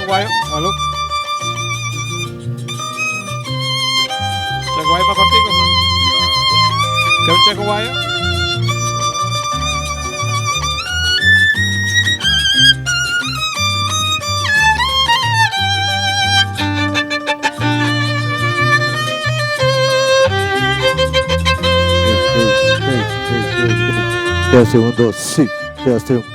guayo, salud. Checo guayo para cortico, ¿no? ¿Qué es un checo guayo? Quedaste un dos, sí, quedaste un.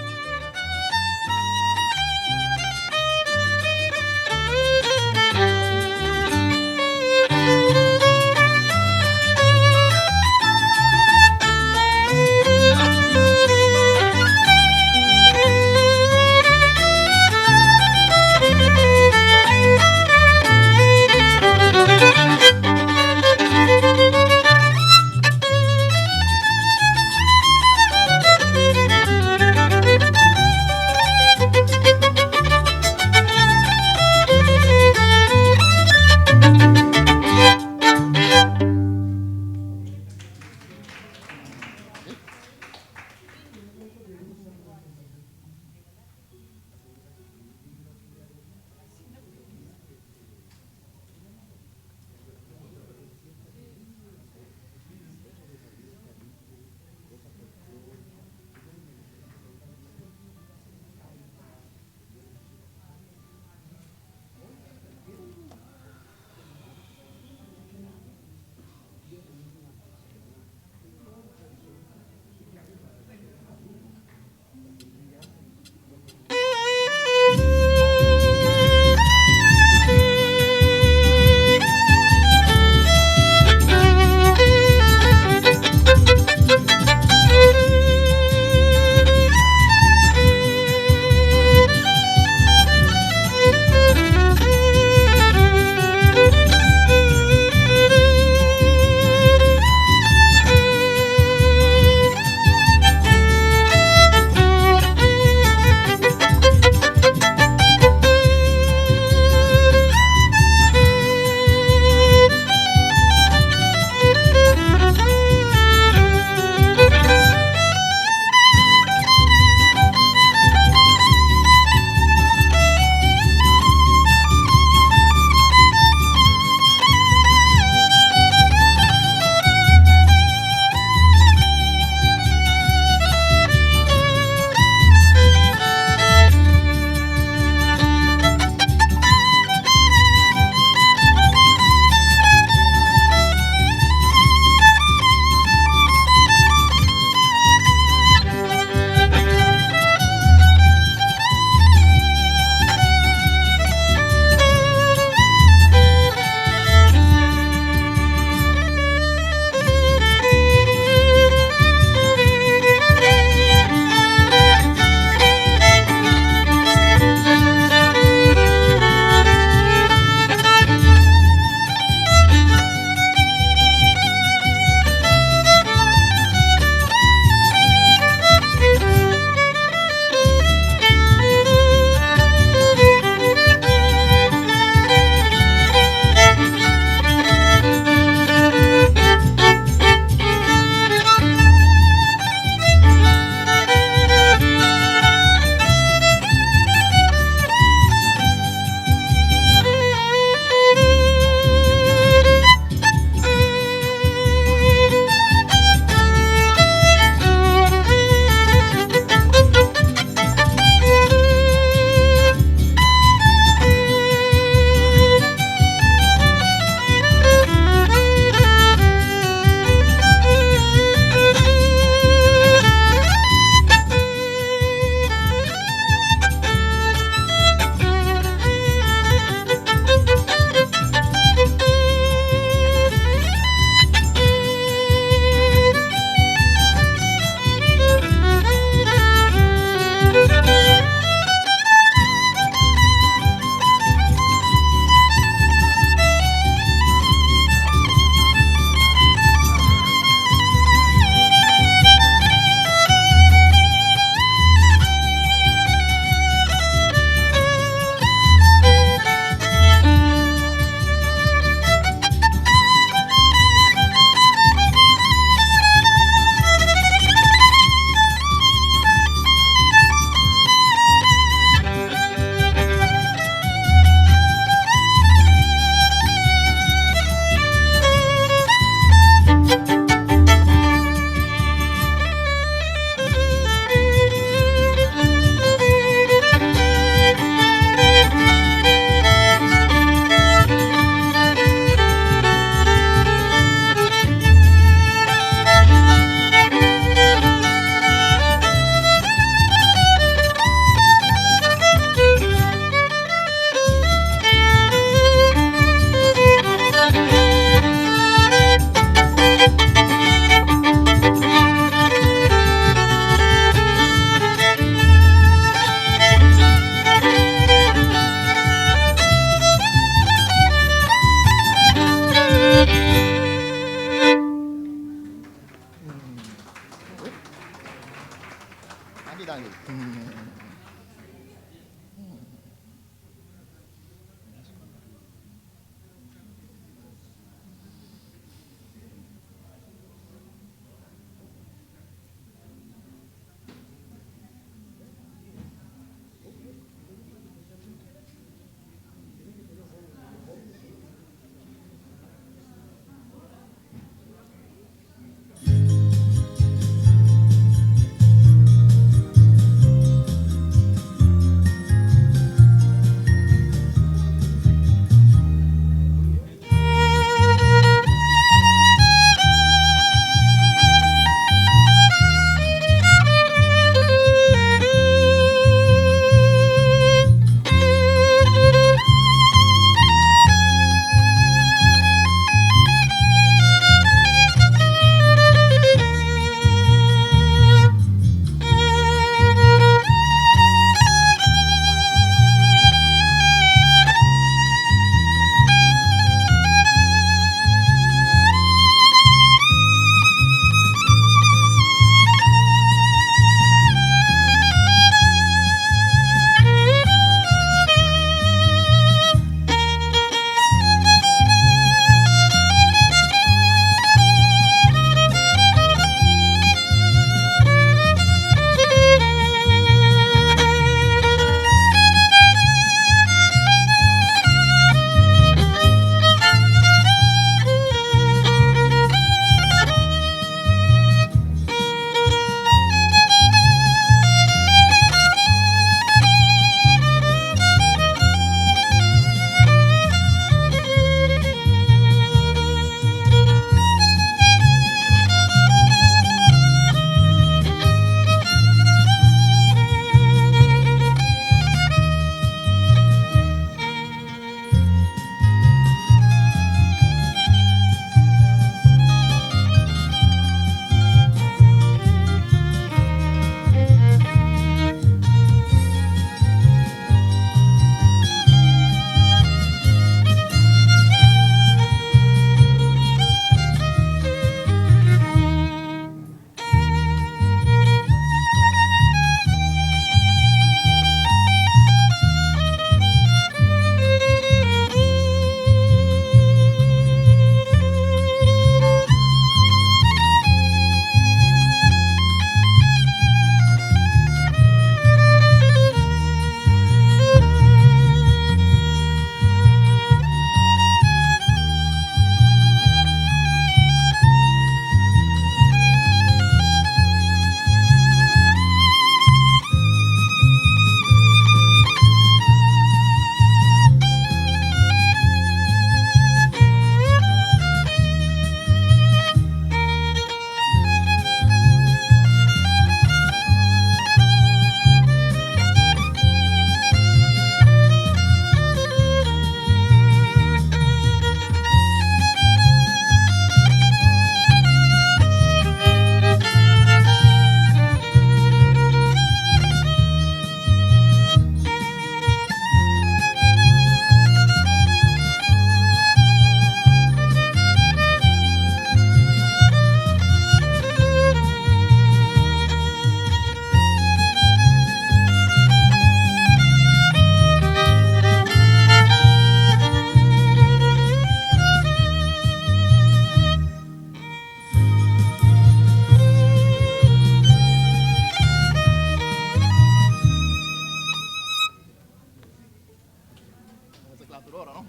per ora, no?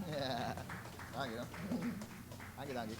Anche, no? Anche.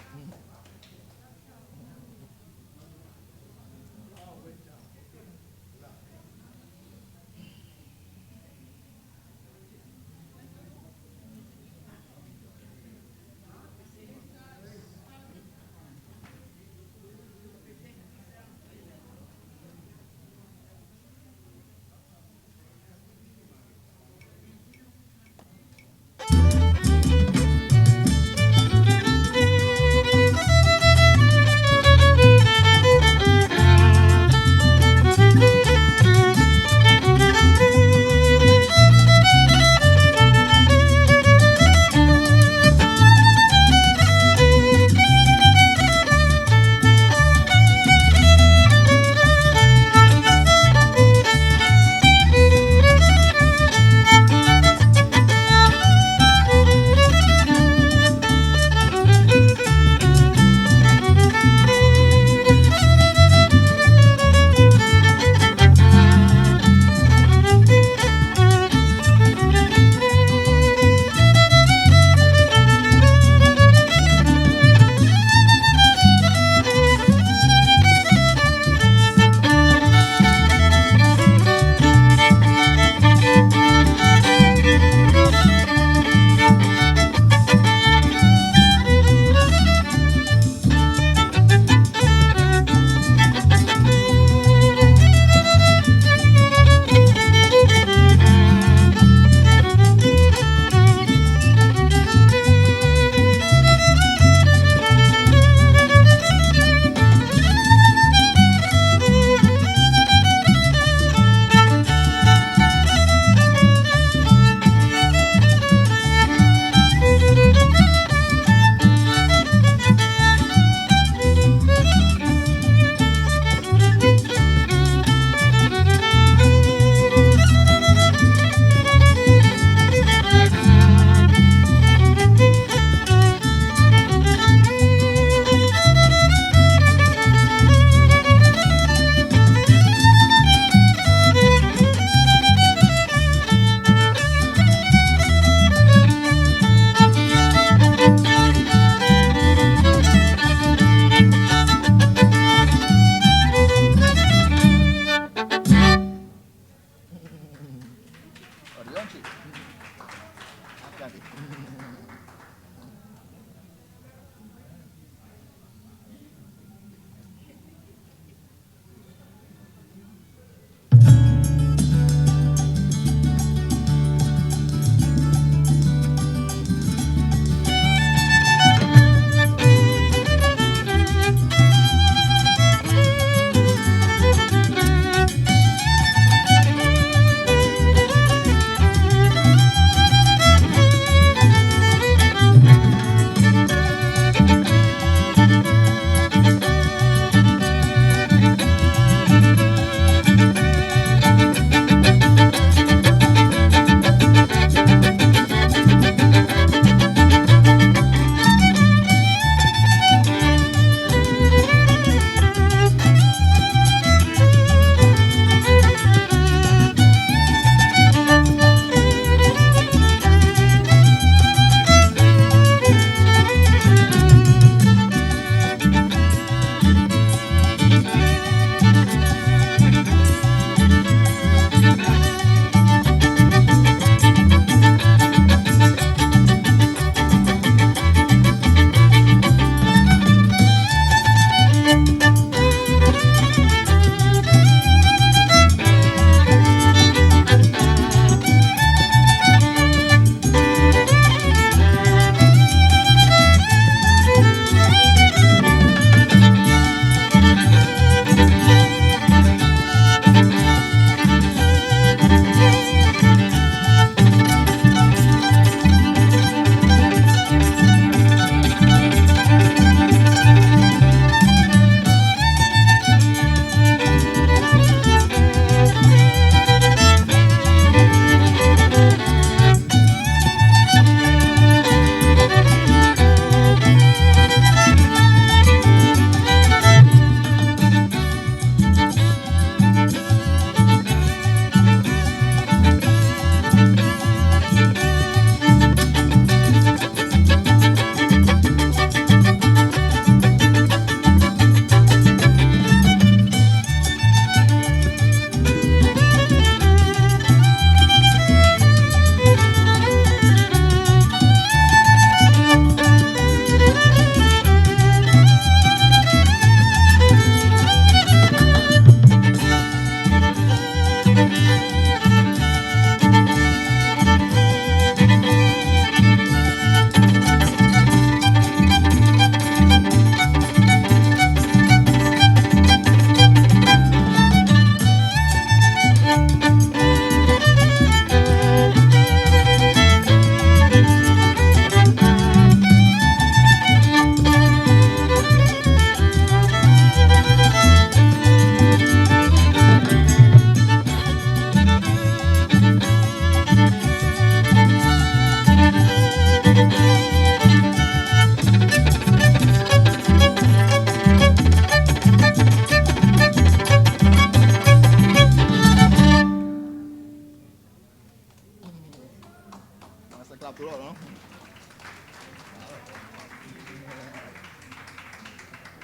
Essa claptura, não?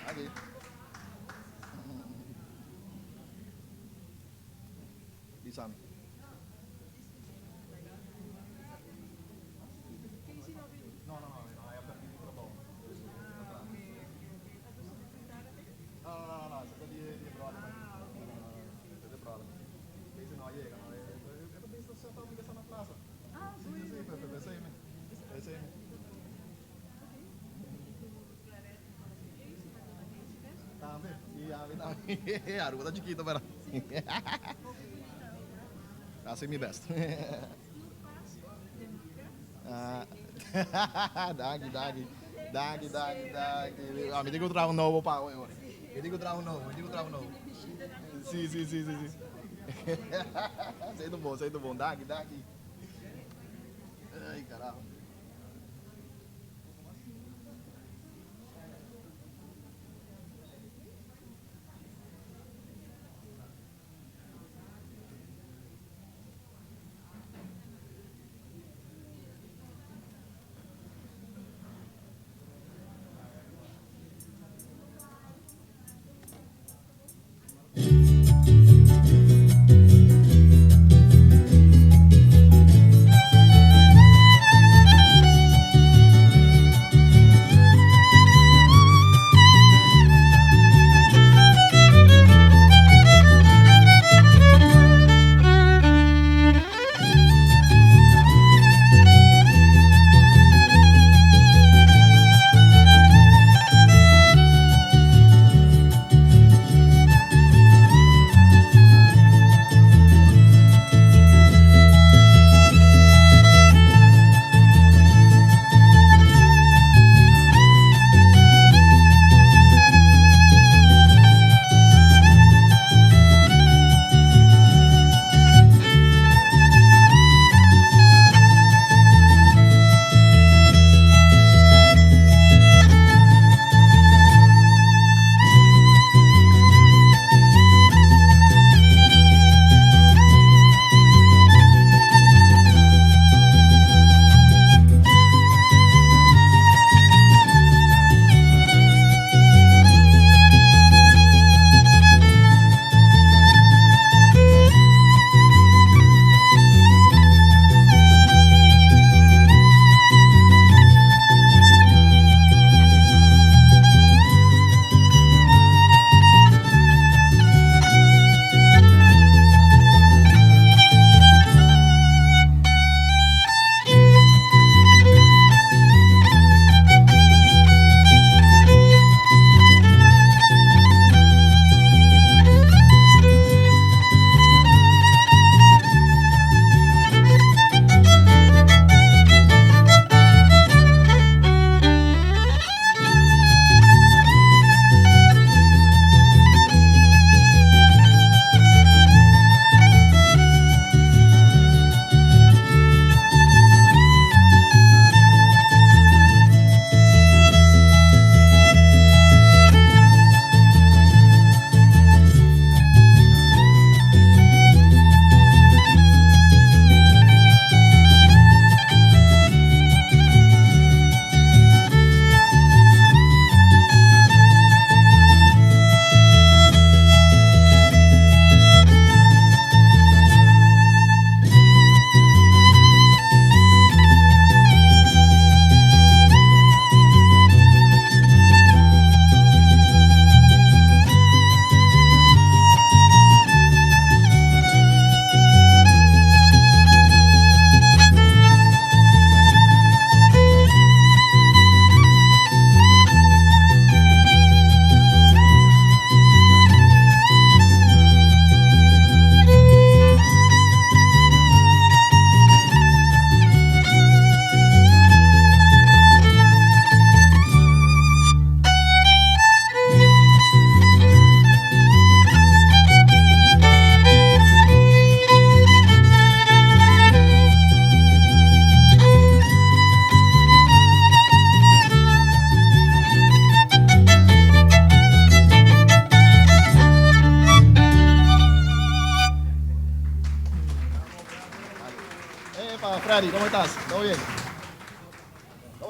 Aqui. Bisa nih. No, hai aperto il microfono. No, siete di problema. Siete problema. Quindi se no llega, no. Eu penso que você tá me deixando na praça. Pensei. Também. E a ruta chiquita, però. Assim me best. Daghi. Ah, mi dico tra un nuovo pa. Mi dico tra un nuovo. Sì. Sei do bom. Daghi. Ai, caralho.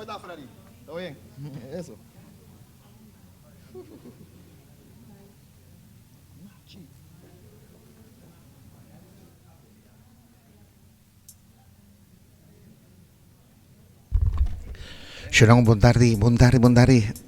está, Freddy? ¿Todo bien? Eso. Shalom, bondari, bondari, bondari.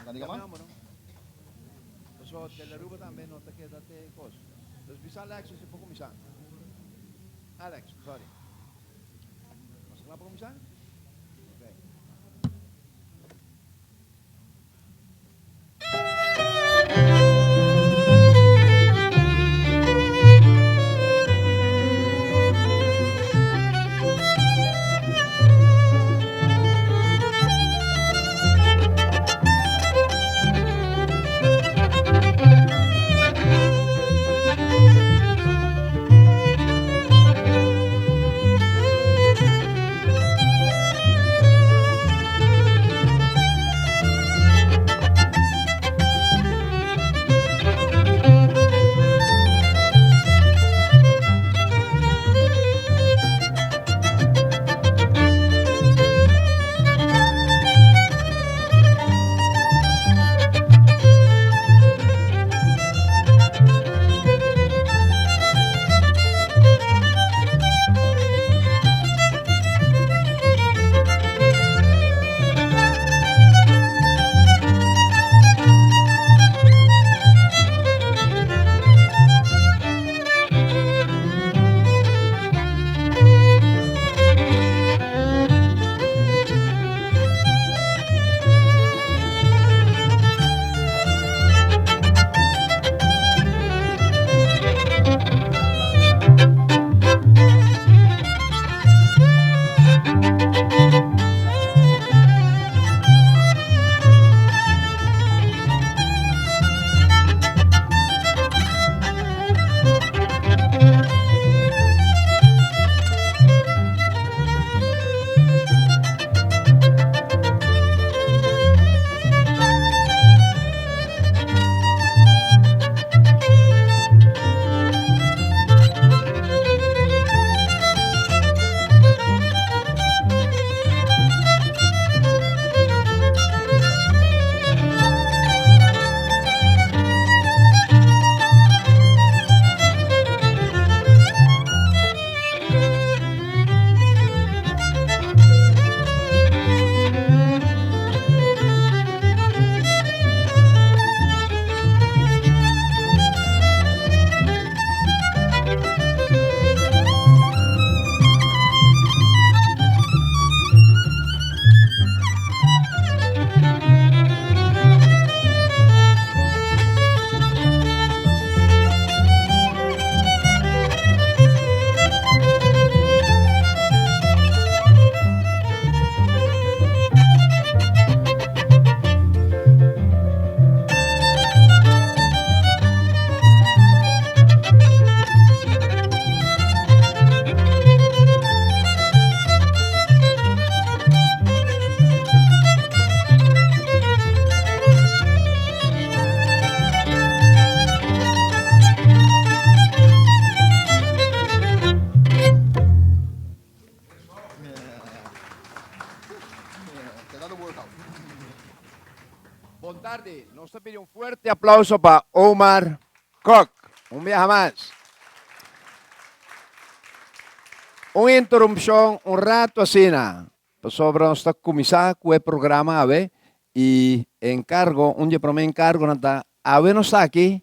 Tadi ka man? So, Telaruba también no te quédate cosas. Entonces, visa Alex, si puedo comisar. Alex, sorry. ¿Vas a comisar? Okay. Buon tardi. Nos pide un fuerte aplauso para Omar Koch. Un día más. Una interrupción, un rato así, sobre nuestra comisión que el programa ave y encargo, un día para mí encargo, ave no está aquí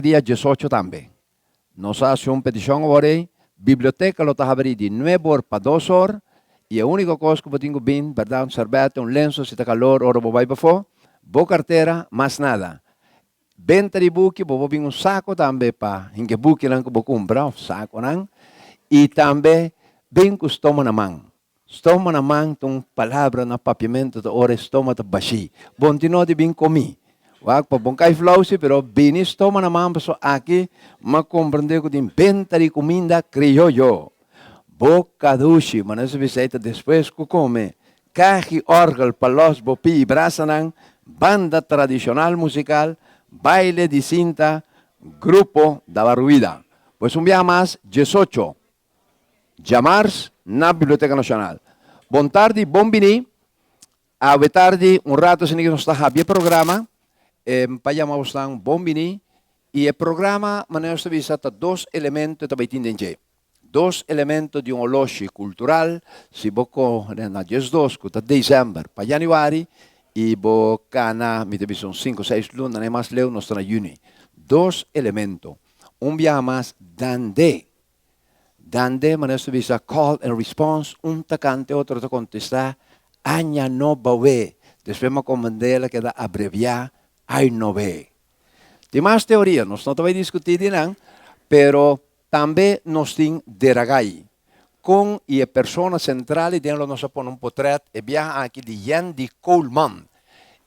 día 18 también. Nos hace una petición ahora, biblioteca lo está abriendo de 9 horas para 2 horas y la única cosa que tengo bien, verdad, un sorbete, un lenzo, si está calor, ora voy para fora, boa carteira, más nada. Venta de buque, vou vir um saco também para que buque não que vou comprar, saco não. E também bem com estômago na mão. Estômago na mão, tem palavra na papiamento, da hora estômago baixi. Bom de noite bem comi. Wag pa bom cai flausi, pero bem estômago na mão, pessoal aqui, mas compreender que tem venta de comida criollo. Boca duche, mas essa visita depois que come. Caji orgel, palos, bopi, brasa não. Banda tradicional musical, baile de cinta, grupo da Barruida. Pues un día más, 18, llamars na Biblioteca Nacional. Bon tardi, bon vini. A tardi, un rato sin que nos está el programa. Payamos tan bon vini. Y el programa, manera de vista, dos elementos de baitindenje. Dos elementos de un oloshi cultural. Si boco, na 12, que dezembro, para januari. Y bocana, mi te son 5 o 6 lunas, no más leo, nos trae juni. Dos elementos. Un día más, dande. Dande, manera de vista, call and response. Un tacante, otro te contesta. Aña no bawe. Después me comandé la que da abreviar. Ay no ve. Hay más teoría, nos no te voy a discutir, pero también nos tiene deragay. Con y persona central y tiene nos pone un portrait y viaja aquí de Yandy Coleman.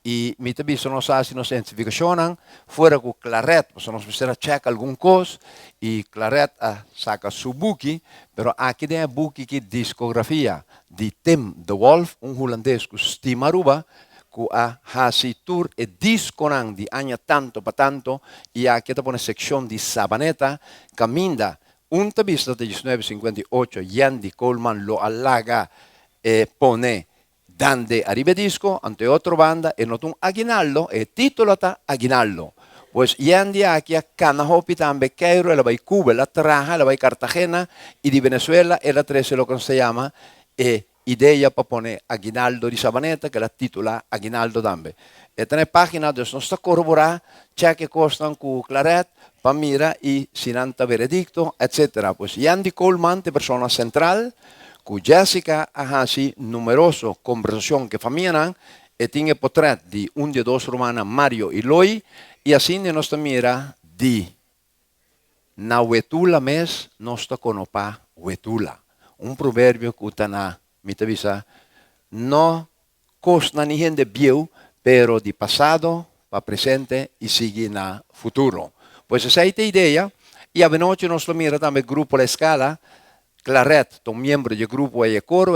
Y mi te visto nos hace nos identificacionan fuera con Claret, pues nos visera check algún cos y Claret saca su buki, pero aquí tiene buki que discografía de Tim de Wolf, un holandés que estima ruba, que hace tour e disco di año tanto pa tanto y aquí te pone sección de Sabaneta, caminda. Un tabista de 1958, Yandy Coleman lo alaga e pone dande arriba disco ante otra banda e notun aguinaldo e titolata aguinaldo. Pues Yandy aquí a Canahopi también Cairo, la vai Cuba, la Traja, la vai Cartagena y de Venezuela e la 13 lo que se llama idea para poner aguinaldo di Sabaneta que la titula aguinaldo también. E tiene página donde nos está corroborando, cheque costan con Claret, para mira y sinanta veredicto, etc. Pues Yandy Coleman, de persona central, con Jessica Ahasi, numeroso conversación que familiaran, y tiene portrait de un de dos romanas, Mario y Loi, y así de nuestra mira de na wetula mes, nos está conopa wetula. Un proverbio que utana, mi te visa, no costa ni gente view, pero de pasado para presente y sigue na futuro. Pues esa es la idea, y a noche nos lo mira también el grupo La Escala, Claret, un miembro del grupo de coro,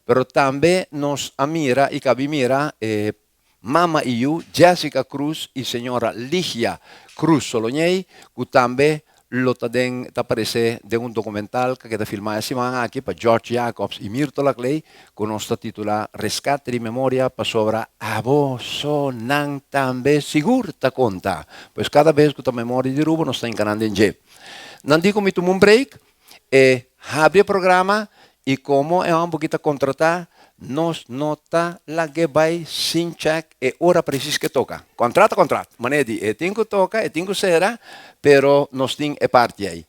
pero también nos mira y cabe mira Mama y yo, Jessica Cruz y señora Ligia Cruz Soloñey, que también lo aparece de un documental que queda filmado aquí para George Jacobs y Mirto Laclay, con nuestra titula Rescate de Memoria para sobra Aboso Nan también sigurta conta. Pues cada vez que tu memoria de rubo nos está encanando en G. No digo me tomo un break, abre el programa y como es un poquito contratar, nos nota la que va sin check e hora precisa que toca. Contrata. Manedi, tengo toca, tengo será, pero nos tiene parte ahí.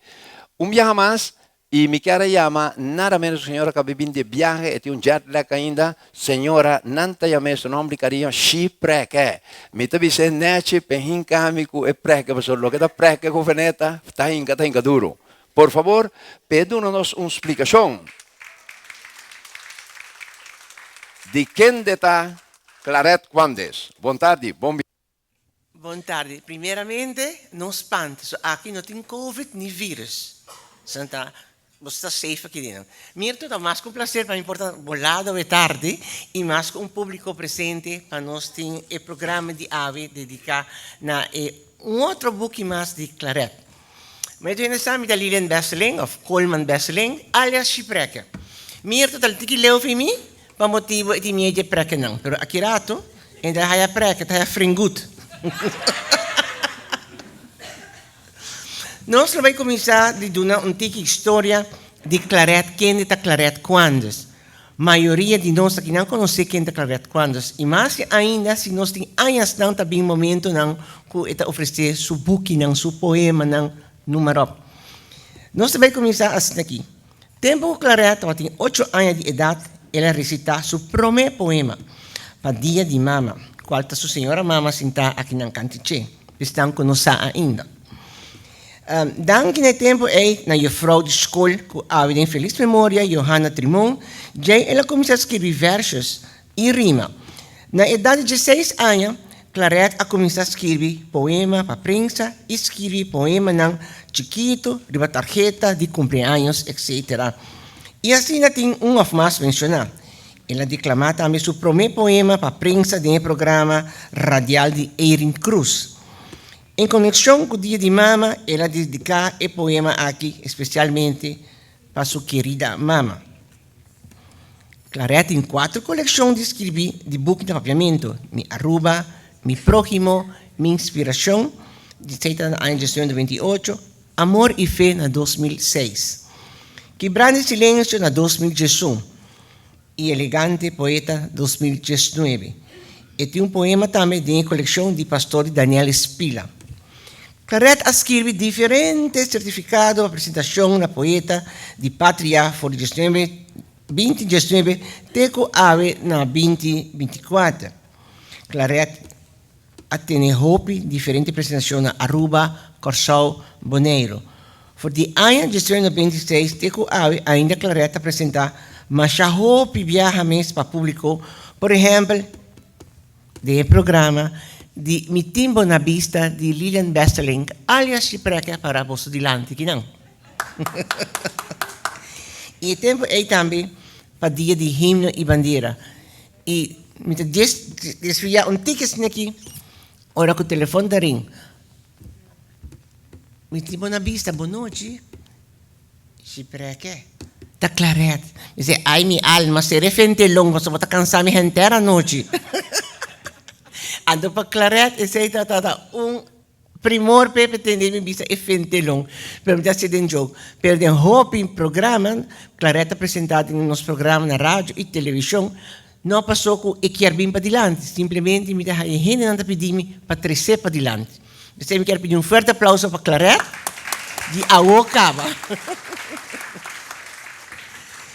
Un viaje más y mi cara llama nada menos señora que vive de viaje y tiene un jet lag ainda, señora nanta llame su nombre cariño, si preke. Mi te dice neche pehin camico e preke, pero lo que da preke con veneta, está inga duro. Por favor, pedúnos una explicación. De quem está Claret Quandes? Buon tardi, buon Buon tardi. Primeiramente, não espante. Aqui não tem Covid nem vírus. Santa, você está safe aqui dentro. Mirto, é mais com prazer para importar bolado e tarde e mais com um público presente para nós ter o programa de AVE dedicado a outro book mais de Claret. Mas eu sabe da Lilian Besseling, of Coleman Besseling, alias Shipreke. Mirto, tal tiki leu para mim? Pa motivo iti medje preke nang. Pero akirato, En dan ga je preken, dan ga je fringut. Nós vamos começar a dar uma tica história de Claret, quem é Claret Quandes. A maioria de nós aqui não conhece quem é Claret Quandes. E mais ainda, se nós temos anos, não também momento não que está oferecer seu book, não seu poema, não número. Nós vamos começar assim aqui. Tempo que Claret tem 8 anos de idade, ela recita seu primeiro poema, para Dia de Mama, qual está sua senhora mama sentada aqui na cantiche. Estão conosco ainda. Dan que tempo na juffrouw de school, que havia em feliz memória, Johanna Trimon, já ela começou a escrever versos e rima. Na idade de 16 anos, Claret a começou a escrever poema para a prensa, escrever poema não chiquito, riba tarjeta de cumpleaños, etc. E assim ela tem um of mais mencionar. Ela declamou também seu primeiro poema para a prensa do programa radial de Erin Cruz. Em conexão com o Dia de Mama, ela dedica o poema aqui, especialmente para sua querida mama. Claret tem 4 coleções de escrever de book de papiamento. Mi Aruba, Mi Próximo, Mi Inspiração, de 1928, Amor e Fé, na 2006. Quebrando Silêncio, na 2018. E Elegante Poeta, 2019. E tem um poema também de coleção de pastor Daniel Spila. Claret escreve diferentes certificados de apresentação na poeta de Pátria for 2019, teco ave na 2024. Claret tem hope diferente apresentação na Aruba, Corsau, Boneiro. For de ano de 2026, teco ave ainda Claret apresentar, mas a hope viaja mais para o público, por exemplo, de programa de Mi Timbo na Vista de Lilian Westerling, alias Chipreca para Bosso Dilante, que não. E tempo é também para dia de himno e bandeira. E me desvia ticket aqui, ora que o telefone da ring. Mi Timbo na Vista, boa noite. Chipreca. Da Claret. Dice, ai mi alma, se refente long, mas vou cansar minha inteira noite. Ando para Claret, esse aí está primor para pretender me vista e fentelong, para me ser um jogo. Pero de hope em programa, Claret apresentado em nosso programa na rádio e televisão, não passou com e quer vir para adiante, simplesmente me dá a gente não pedir para crescer para adiante. Você me quer pedir forte aplauso para Claret de Aokaba.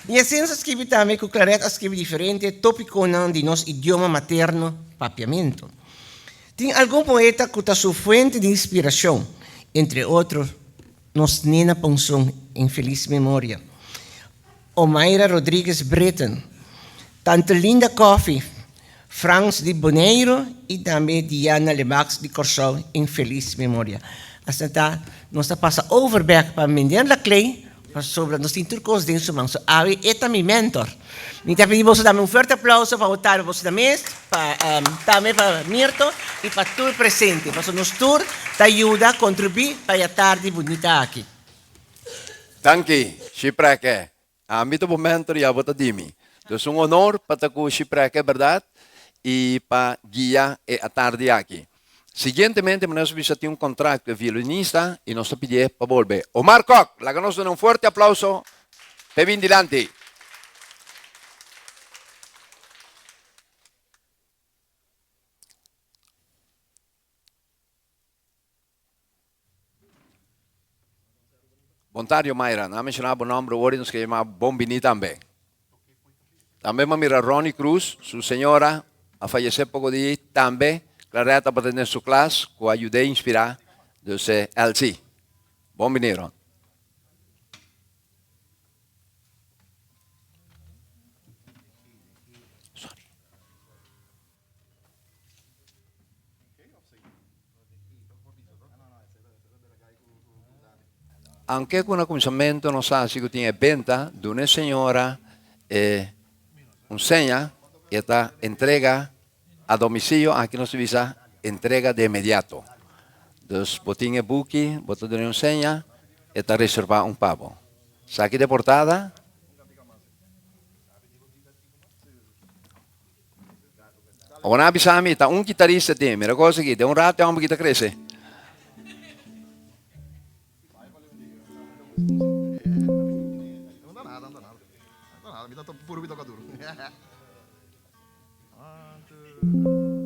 E assim nós escreve também que o Claret escreve diferente tópico de nosso idioma materno, papiamento. Tem algum poeta que está sua fonte de inspiração, entre outros, nos Nena Ponson, em feliz memória, Omaira Rodrigues Breton, tanto Linda Coffey, Franz de Boneiro e também Diana Lebax de Corsau, em feliz memória. Assim, nós passamos overback para vender a clay, sobre nós temos turcos dentro do manso. Avi, esta é meu mentor. Então, pedimos também forte aplauso para votar você também, também para Mirto e para todo presente. Para nós todos te ajuda a contribuir para a tarde bonita aqui. Danke, Chipreca. A mim também mentor e a vota dimi. Então, honor para o Chipreca, verdade? E para guiar a tarde aqui. Siguientemente, nós vamos contrato com o violinista e nós pedimos para volver. Omar Koch, láganos un fuerte aplauso. Pevin dilante. Bontario Mayra, não mencionava o nome, hoje nos chama Bombini também. Também me mira Ronnie Cruz, sua senhora, a falecer pouco de também. Claret para tener su clase, que ayudé a inspirar desde LC. Bom venir. Anche con un cominciamento non sa se tiene venta di una signora un segna e esta entrega a domicilio, aqui nós visa entrega de imediato. Dus botinha buki, botou de um senha, e está reservar um pavo. Saque de portada. Wana bisami, ta un gitarista te, mira cosa che, de un rato vamos kita cresce. Não dá nada, não dá nada. Não dá nada, me dá puro me toca duro. One, two.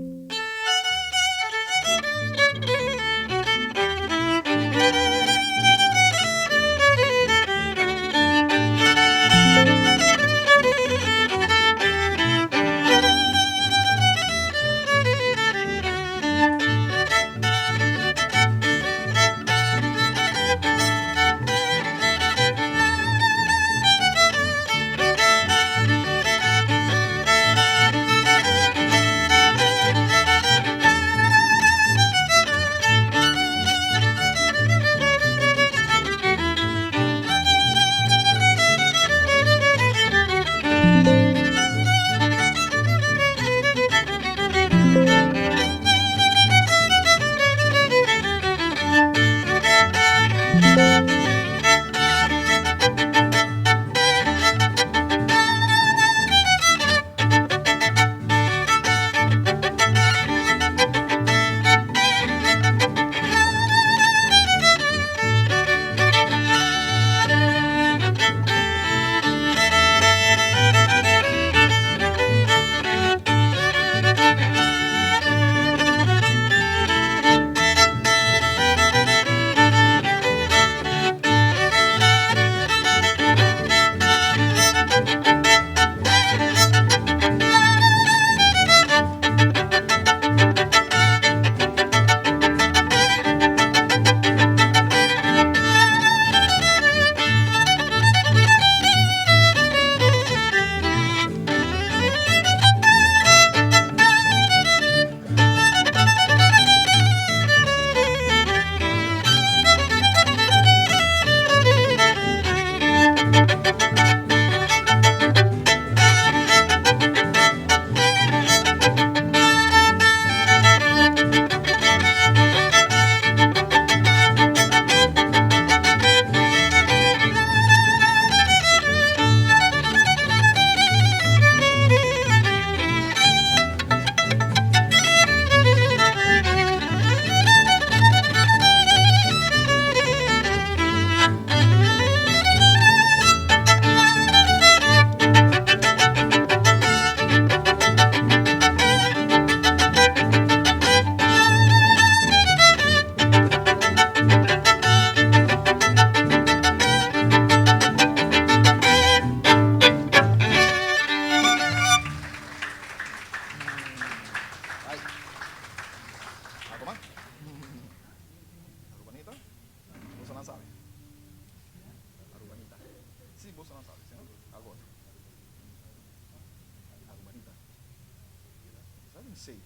Sei.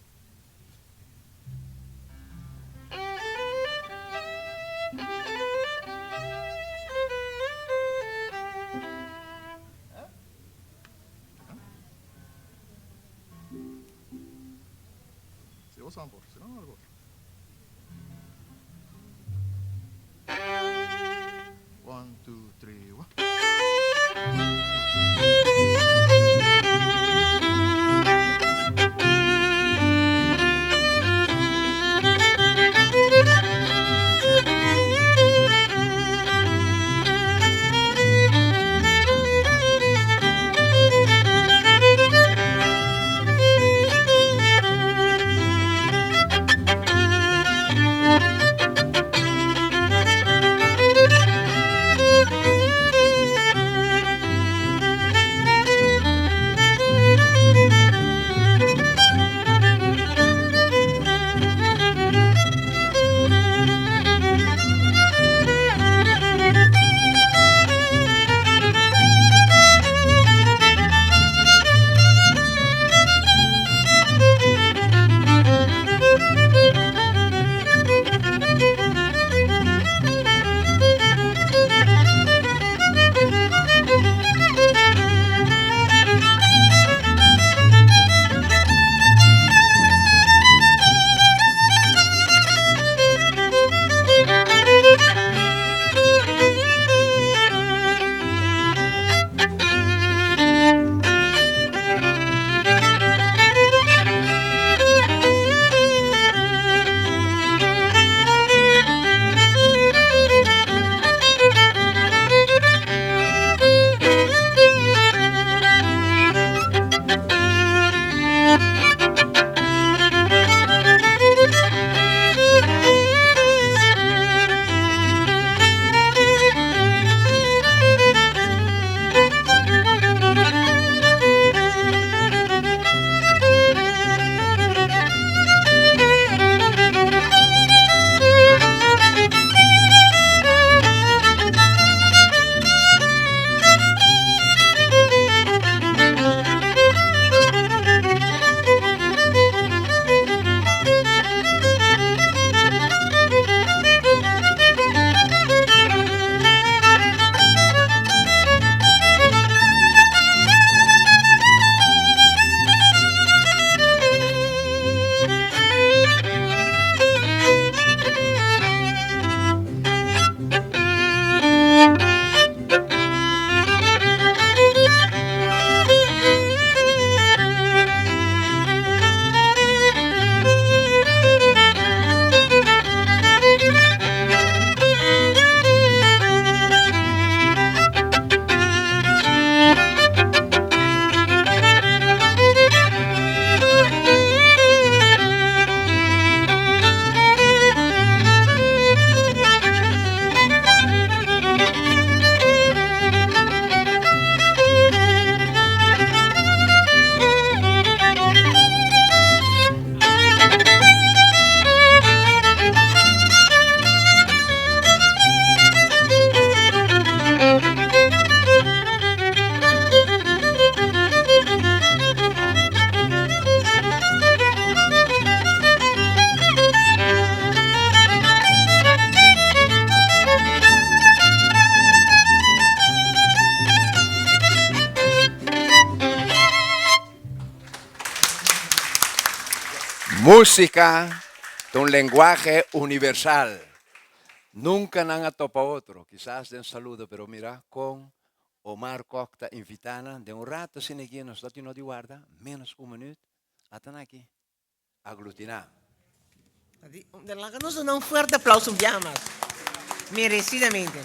Se vos sampo, se não algo. One, two, three, one. Música es un lenguaje universal. Nunca han atopa otro. Quizás de un saludo, pero mira, con Omar Cocta invitana, de un rato sin aquí, nos da no di guarda, menos un minuto, hasta aquí, aglutinar. Háganos un fuerte aplauso, llamas. Merecidamente.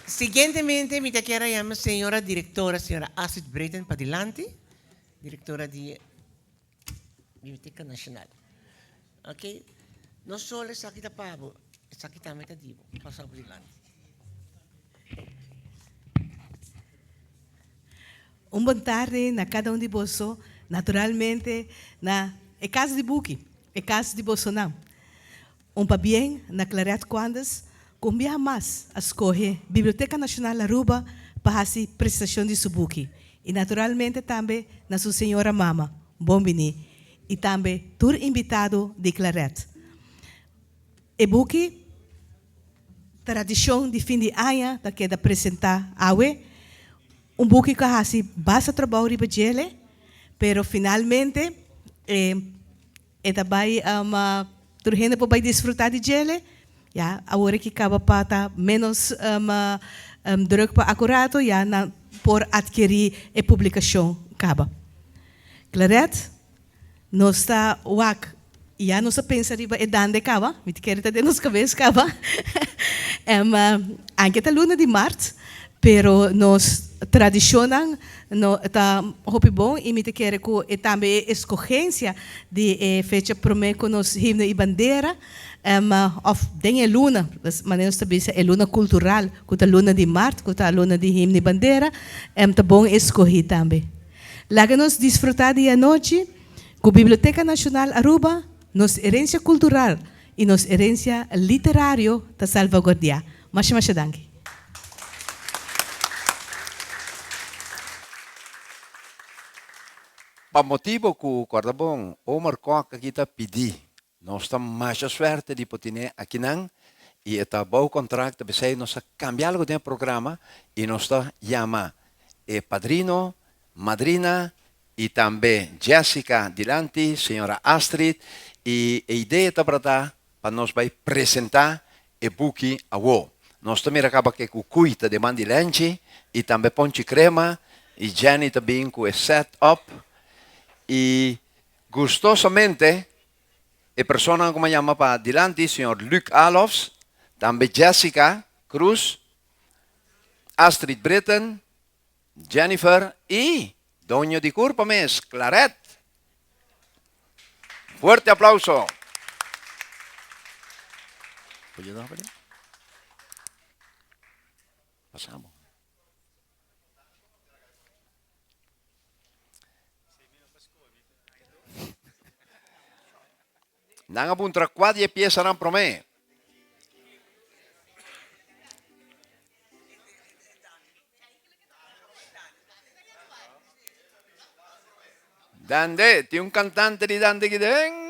Siguientemente, me quiero llamar señora directora, señora Astrid Breiten Padilante, directora de Biblioteca Nacional. Ok? Não só essa aqui da Pablo, essa aqui também está divo. Passar por delante. Boa tarde na cada de vocês, naturalmente na casa de Buki, casa de Bolsonaro. Para bem na Claret Quandas, combia mais a escolher Biblioteca Nacional Aruba para a prestação de Subuki. E naturalmente também na sua senhora mama, Bombini, e também tur invitado de Claret. E Buki, tradição de fim de ano, da que apresentar a Buki que hasi basta trabalho riba jele, pero finalmente vai turhenda po vai desfrutar de jele, ya agora que acaba pata menos druk pa acurato ya na por adquirir e publicação acaba. Claret, nós está wak ya nós pensa riba e dande acaba, me quer de nos cabeça acaba. Anche a luna de março, pero nós tradicionam no tá hopi bom e me te quer que e também escorrência de fecha prometo nos himno e bandeira of den luna das maneiras também é luna cultural com a luna de Marte com a luna de himno e bandeira tá bom escorrer também lá que nós desfrutar de a noite com a Biblioteca Nacional Aruba nos herência cultural e nos herência literário tá salvaguardiar mas danke. Para motivo que o Cordabão, Omar Coca kita pedi, nós estamos mais suerte de poder aqui não, e está bom contrato, porque nós cambiar algo de programa e nós está chama padrino, madrina e também Jessica Dilante, senhora Astrid, e a ideia está para nós vai apresentar e buki a wo. Nós também acaba que o cuita de mandilenche e também ponte crema e Jenny também com o set-up. Y gustosamente, la persona que me llama para adelante, señor Luc Alofs, también Jessica Cruz, Astrid Britten, Jennifer y Doña de Curpames, Claret. Fuerte aplauso. Pasamos. Nanga buntra quadie piesa ran prome. Dande, ti un cantante di Dande Giden.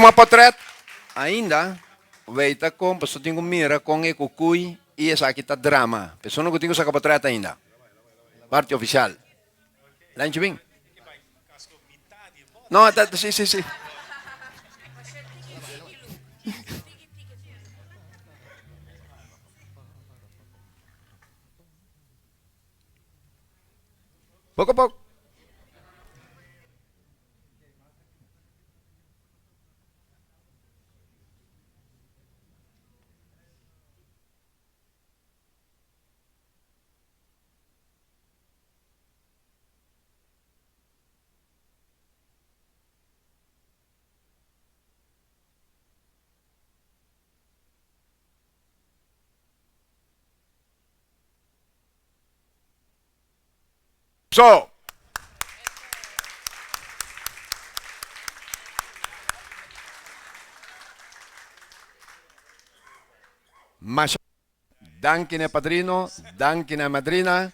uma portret ainda, veita com, pessoa tem mira com e cucui e essa aqui tá drama. Pessoa não tem essa portret ainda. Parte oficial. Lanche bem? Não, sim, sim, sim. Pouco a pouco. So, mas danke na padrino, danke na madrina,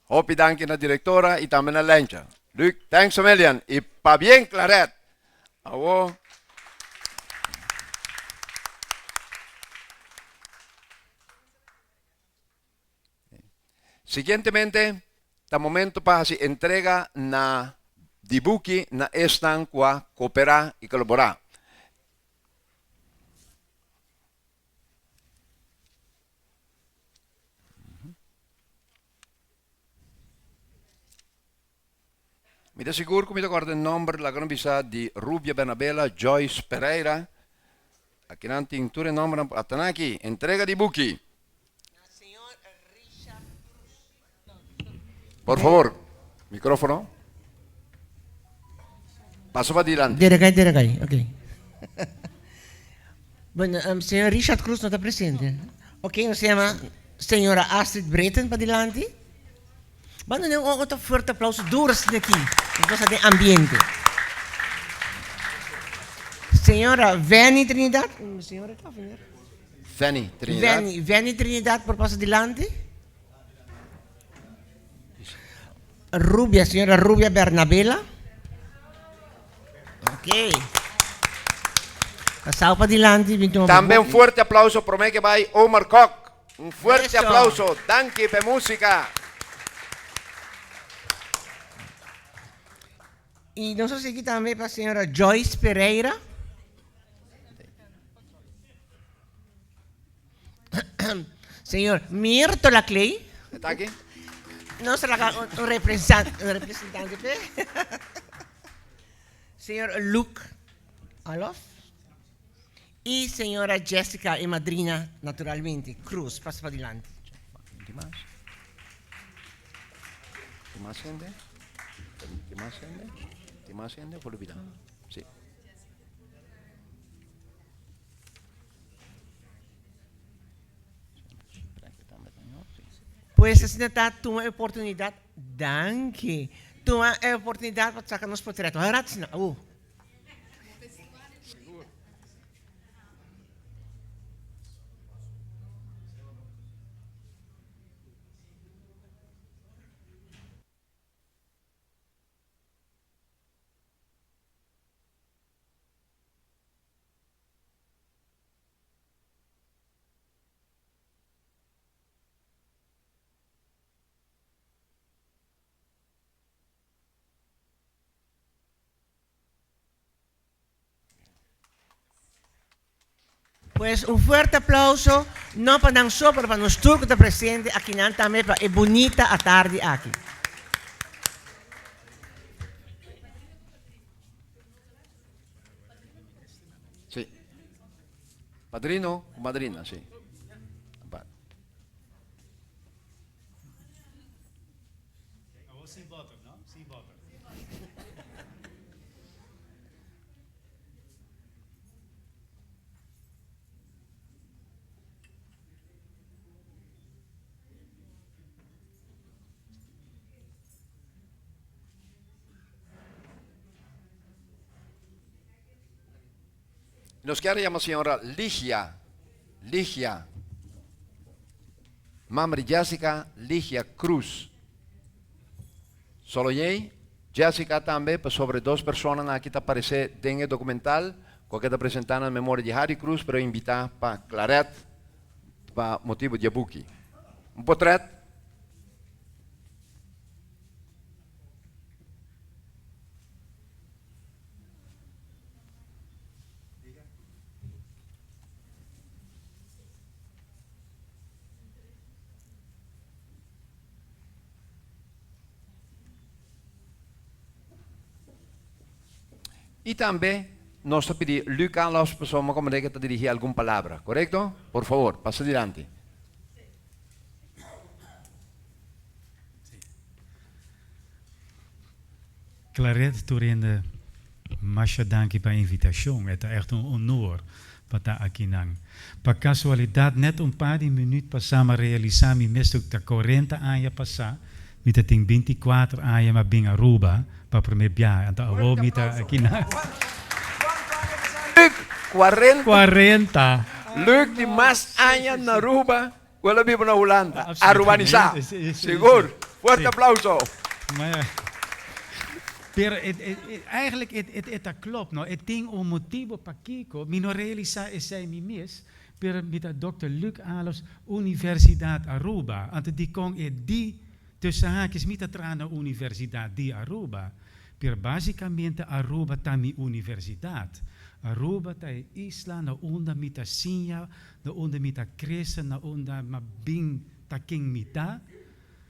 hopi danke na direktora e também na lencha. Luc, thanks a million. E pa bien claret. Awo. Siguientemente, ta momento para si entrega na dibuki na estan kwa cooperar e colaborar. Mi da sicuro che mi ricordo il nome della gran visa di Rubia Bernabela Joyce Pereira. A chi non ti inture il nome a Tanaki, entrega di buchi. Por favor, micrófono. Paso para adelante. Direi, ok. Bueno, señor Richard Cruz no está presente. Ok, nos llama señora Astrid Breten para adelante. Bueno, un fuerte aplauso duro de aquí, cosa de ambiente. Señora Vani Trinidad. Señora Fanny Trinidad. Vani Trinidad, por paso adelante. Rubia, señora Rubia Bernabela. Ok. Pasado para adelante. También un fuerte aplauso por me que va Omar Koch. Un fuerte Eso. aplauso. Danke per música. Y nosotros aquí también para la señora Joyce Pereira. Señor Mirto Laclay. ¿Está aquí? No será un representante. Señor Luke Alof. Y señora Jessica y madrina, naturalmente, Cruz. Pasa para adelante. ¿Qué más? ¿Qué más gente? ¿Qué más gente? ¿Qué más gente? Por olvidar. Sí. Pues essa está tua oportunidade. Danke. Tua oportunidade para sacar nos portretos. Ratsna. Pues un fuerte aplauso, no para nosotros, pero para los turcos de presente, aquí también, para bonita a tarde aquí. Sí. Padrino o madrina, sí. Nos quiere llamar señora Ligia. Mamri Jessica Ligia Cruz. Solo yey, Jessica também, sobre 2 personas aqui está aparecer, tem documental, que está apresentando a memória de Harry Cruz, para invitar para Claret, para motivo de Buki. Portret. E também nós pedimos Luc Carlos pessoa como que dirigir alguma palavra, correto? Por favor, passa adiante. Claret Torende, Masha danke para a invitação. É echt honor para estar aqui. Por casualidade, net paar de minutos passamos a realizar mi mesto que 40 anos passar, met het 24 anos maar bem Aruba, para primeiro jaar. Então, eu vou aqui Luc, 40. 40. Luc, die mais anos na Aruba, willen we naar Holanda. Arubanizar. Seguro. Forte aplauso. Maar eigenlijk, het klopt. No? Het ding om motivo para Kiko, mi no realiza esse mi mis, per met de Dr. Luc Carlos Universidade Aruba. Ante die kon die tussen haakjes met de Universidade de Aruba. Per basicamente Aruba ta mi universidade. Aruba ta isla na onda mita sinja, na onda mita kresa, na onda ma bing ta king mita.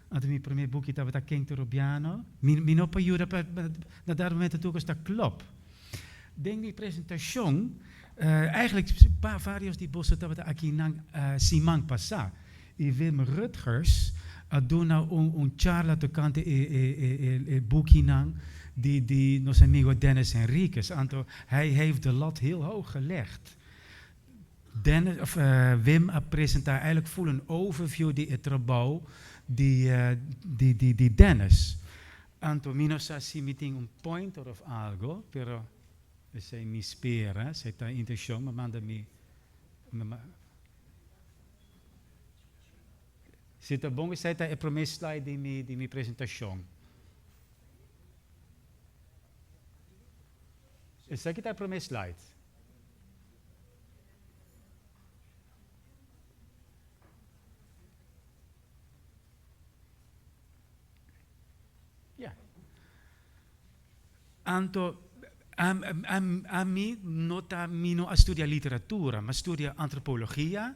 Ante mi primeiro boekje estava ta king te Robiano. Mi no pa jura pa na dat moment toe dat klopt. Denk mi presentação, eigenlijk varios die bossen dat we aqui nang Simang passa. E Wim Rutgers doen nou charla tocante boekje nang die nos amigo Dennis Henriquez. Anto, hij heeft de lat heel hoog gelegd. Wim presenteert eigenlijk voor een overview die het gebouw die Dennis. Anto, mino sa si meeting un pointer of algo, pero se mi spera, se ta intention, ma manda mi. Se tá bom, se tá a primeira slide de minha apresentação. Essa aqui tá a primeira slide. Ja. Anto, a mim nota mino a studia literatura, ma studia antropologia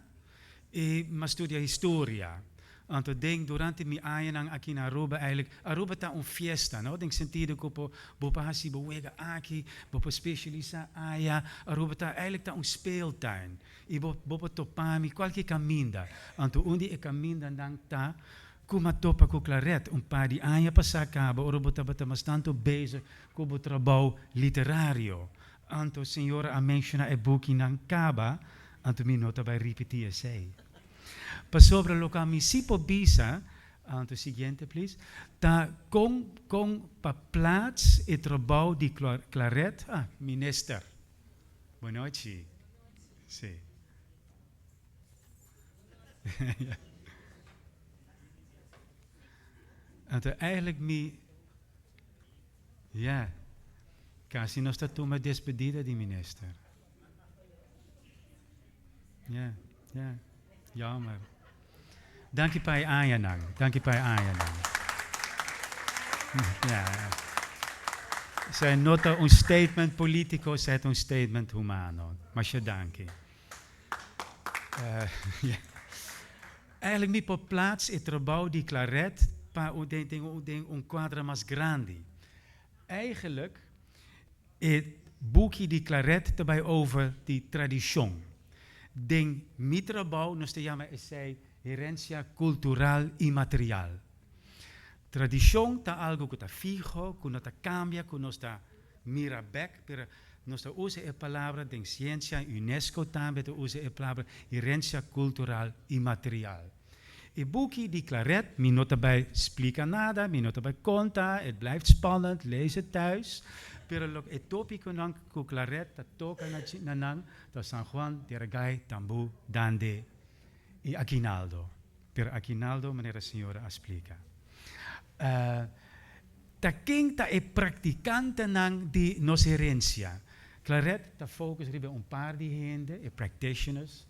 e ma studia historia. Anto denk durante mi aanang aqui na Aruba eigenlijk Aruba tá fiesta, no? Denk sentido que bopa hasi bewega aqui, bopa specialisa aya, Aruba tá eigenlijk tá speeltuin. E bopa topami qualquer caminda. Anto onde e caminda dan tá kuma topa com Claret, paar di anja passar cabo, Aruba tá bastante bezig com o trabalho literário. Anto senhora a menciona e book nang caba, anto mi nota vai repetir sei. Pa sobre lo que mi si po bisa, anto siguiente please, ta con pa plaats e trabalho di Claret, minister. Boa noite. Sì. Anto eigenlijk ja, quasi non sta tu ma despedida di minister. Ja, jammer. Dank je bij Aanjanang. Ja. Zij nota un statement politico, zij un statement humano. Maar je dank je. Ja. Eigenlijk niet op plaats het gebouw die Claret, pa un quadra mas grandi. Eigenlijk het boekje die Claret erbij over die traditie. Den mitrabouw nos te llama ese herencia cultural immaterial. Tradición ta algo que ta fijo, que no ta cambia, que no ta mira back, pero nos ta usa la palabra den ciencia UNESCO también ta usa la palabra herencia cultural immaterial. E boekje die Claret, mi nota bij explica nada, mi nota bij conta, het blijft spannend, lees het thuis. Pero lo que tópico nang ku Claret ta toca na nang ta San Juan de Aragay Tambu Dande e Aguinaldo. Pero Aguinaldo, meneer de senhora, explica. taking ta e practicante nang di nos herencia. Claret, ta focus ribe un paar di hende, e practitioners,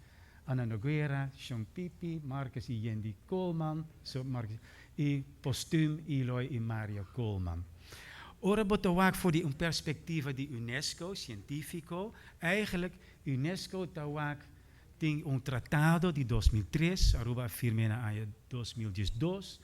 Ana Noguera, Sean Pipi, Marcus I. Yendi Coleman, so Marcus I. Postuum, Eloy I. Mario Coleman. Ora botawak voor die een perspectief die UNESCO, científico, eigenlijk UNESCO tawak ting un tratado di 2003, Aruba firmena a 2012,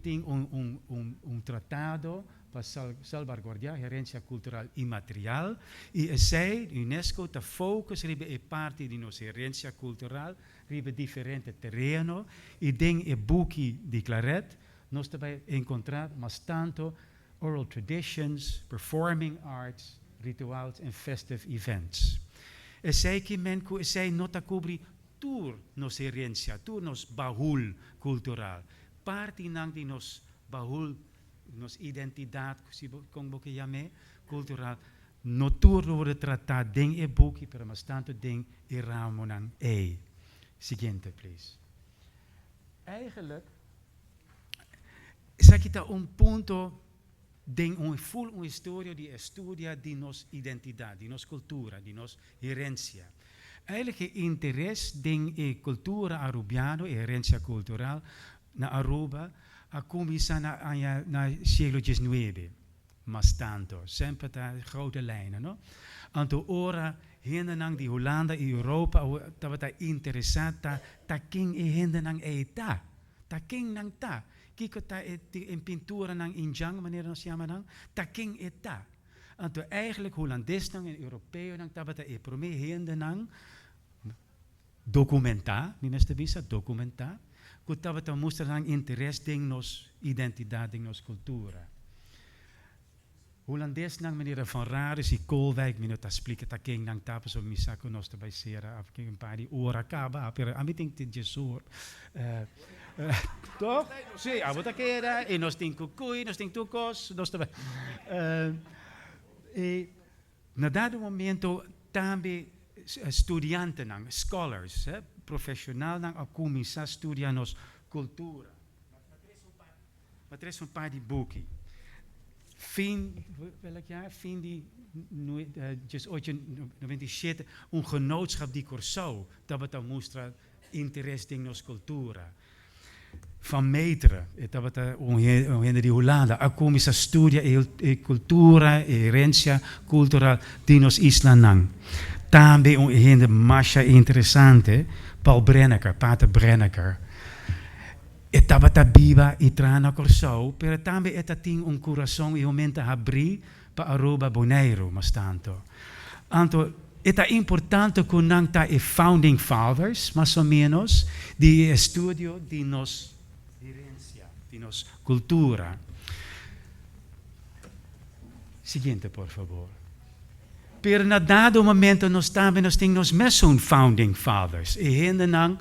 ting un tratado para salvaguardar herencia cultural imaterial e sei UNESCO te focus ribe e parte di nos herencia cultural ribe differente terreno e ding e buki di Claret nos daarbij encontrar mas tanto oral traditions, performing arts, rituals and festive events. E sei que men ku e sei nota cobri tour nos herencia, tour nos bahul cultural. Parte nang di nos bahul nos identidad, kung boke yame, cultural, no tour worden tratar ding e buki, pero mas tanto ding e ramonang e. Siguiente, please. Eigenlijk, sa kita un punto ding un full un historia di estudia di nos identidad, di nos cultura, di nos herencia. Eigenlijk interesse ding e cultura arubiano e herencia cultural na Aruba a comincia na siglo XIX. Mas tanto, sempre ta grote lijnen, no? Anto ora hindenang di Hollanda in Europa, dat ta interessata ta king e hindenang ta. Ta king nang ta. Kiko ta in pintura nang injang, meneer nos yamanang, ta king ta. Anto eigenlijk Hollandes nang en Europeo nang tabata e prome hindenang documenta, mi meste bisa documenta. Kutaba ta moest lang interesse ding nos identiteit, ding nos cultura. Hollandes nang meneer Van Rares, i Koolwijk, meneer ta splieke ta king nang tapos om misako nos te baisera, af king een paar die ora kaba, per amiting te jesor. Toch? Zie, abo ta kera, e nos ting kukui, nos ting tukos, nos te na dado momento tambe estudianten nang, scholars, professional nang akumisa studia nos cultura. Matres un paar di buki. Fin, welk jaar? Fin die, just ooit 97, un genootschap di Curaçao, dat we dan moesten interesse in nos cultura. Van meteren, dat we dan die Hollanda, akumisa studia e cultura, e herencia cultural di nos isla nang. Tambe un de masha interessante, Paul Brenneker, Pater Brenneker. E tabata biba i trana Curaçao, per tambe etating un coração e momenta abri pa Aruba Bonaire, mas tanto. Anto, eta importante kunangta e founding fathers, más o menos, di estudio di nos herencia, di nos cultura. Siguiente, por favor. Per na dado momento nos também nos ting nos messon founding fathers. E hendenang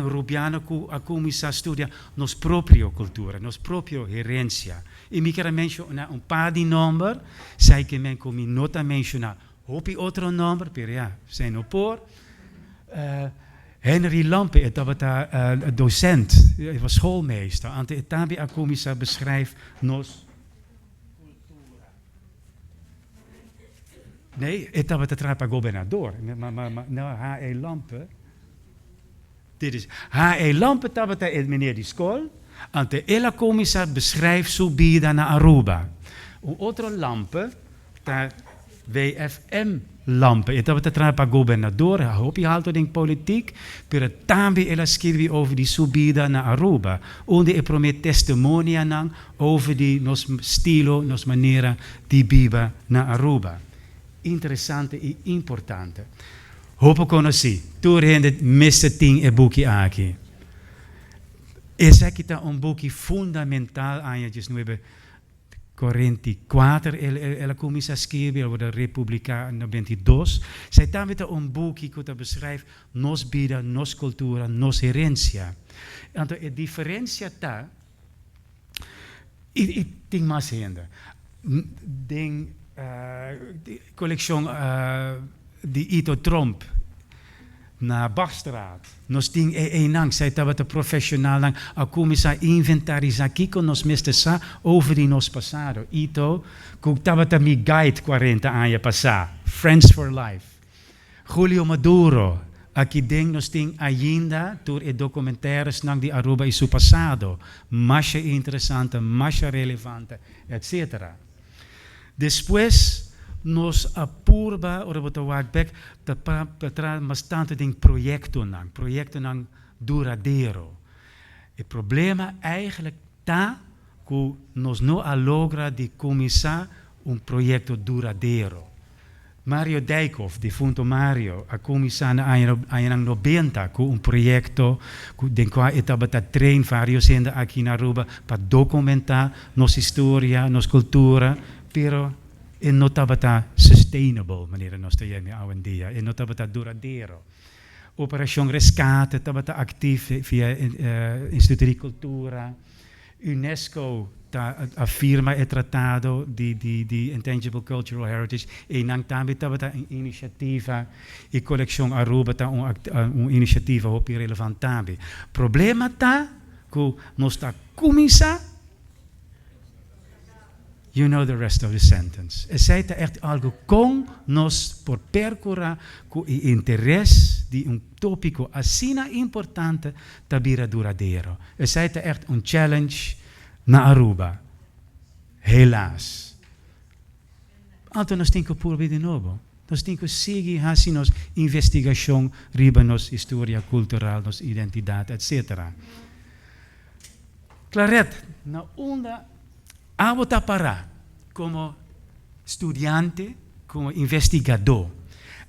rubiano ku akumisa studia nos proprio cultura, nos proprio herencia. E mi quero mencionar un par di number, sai che men comi nota mencionar hopi otro number, per ja, zijn no por. Henry Lampe, dat was docent, hij was schoolmeester. Ante etabi akumisa beschrijft nos nee, het was de trapa governador. Maar nou, H.E. Lampe. Dit is H.E. Lampe, dat was meneer die school. En de hele commissar beschrijft zo bieden naar Aruba. Een andere lampe, dat WFM lampe. Het was de trapa governador. Ik hoop je haalt in politiek. Maar het tambi ela scrivi over die subida naar Aruba. Onde e promet testimonia nang over die nos stilo, nos maniera di biba naar Aruba. Interessante e importante. Hopo conosci. Tu rendet messe ting e buki aki. E se kita un buki fundamental aan je nu hebben Corinti 4 e la commissa scrive over de Repubblica 92. Zij dan weer un buki que beschrijft nos vida, nos cultura, nos herencia. En de differentia ta i ting mas hende. Ding collection di Ito Trump. na Bachstraat. Nos ting nang sai tabata professional nang akumi sa inventaris aqui con nos meste sa over di nos passado. Ito kung tabata mi guide 40 anya passa. Friends for Life. Julio Maduro. Aqui ding nos ting ainda tur e documentaires nang di Aruba e su passado. Mais interessante, mais relevante, etc. Después nos apurba ora bota wagbek para bastante ding proyecto nang duradeiro. O problema eigenlijk tá que nos não logra de começar proyecto duradeiro. Mario Dijkhoff, defunto Mario, a começar na anang 90 com proyecto den qual estava train vários ainda aqui na Aruba para documentar nossa história, nossa cultura, pero e não estava sustainable, maneira nós temos hoje em dia, e não estava duradeiro. Operação Rescate estava ativo via Instituto de Cultura, UNESCO afirma e tratado de Intangible Cultural Heritage, e nang também estava iniciativa e coleção Aruba iniciativa muito relevante também. Problema tá que nós está começar. You know the rest of the sentence. Es é echt algo com nós por percorrer com o interesse de tópico assim importante tabira duradeiro. Es é echt challenge na Aruba. Helaas. Então nós temos que probeer de novo. Nós temos que seguir assim nossa investigação riba nossa história cultural, nossa identidade, etc. Claret, na onda Abota para, como estudiante, como investigador.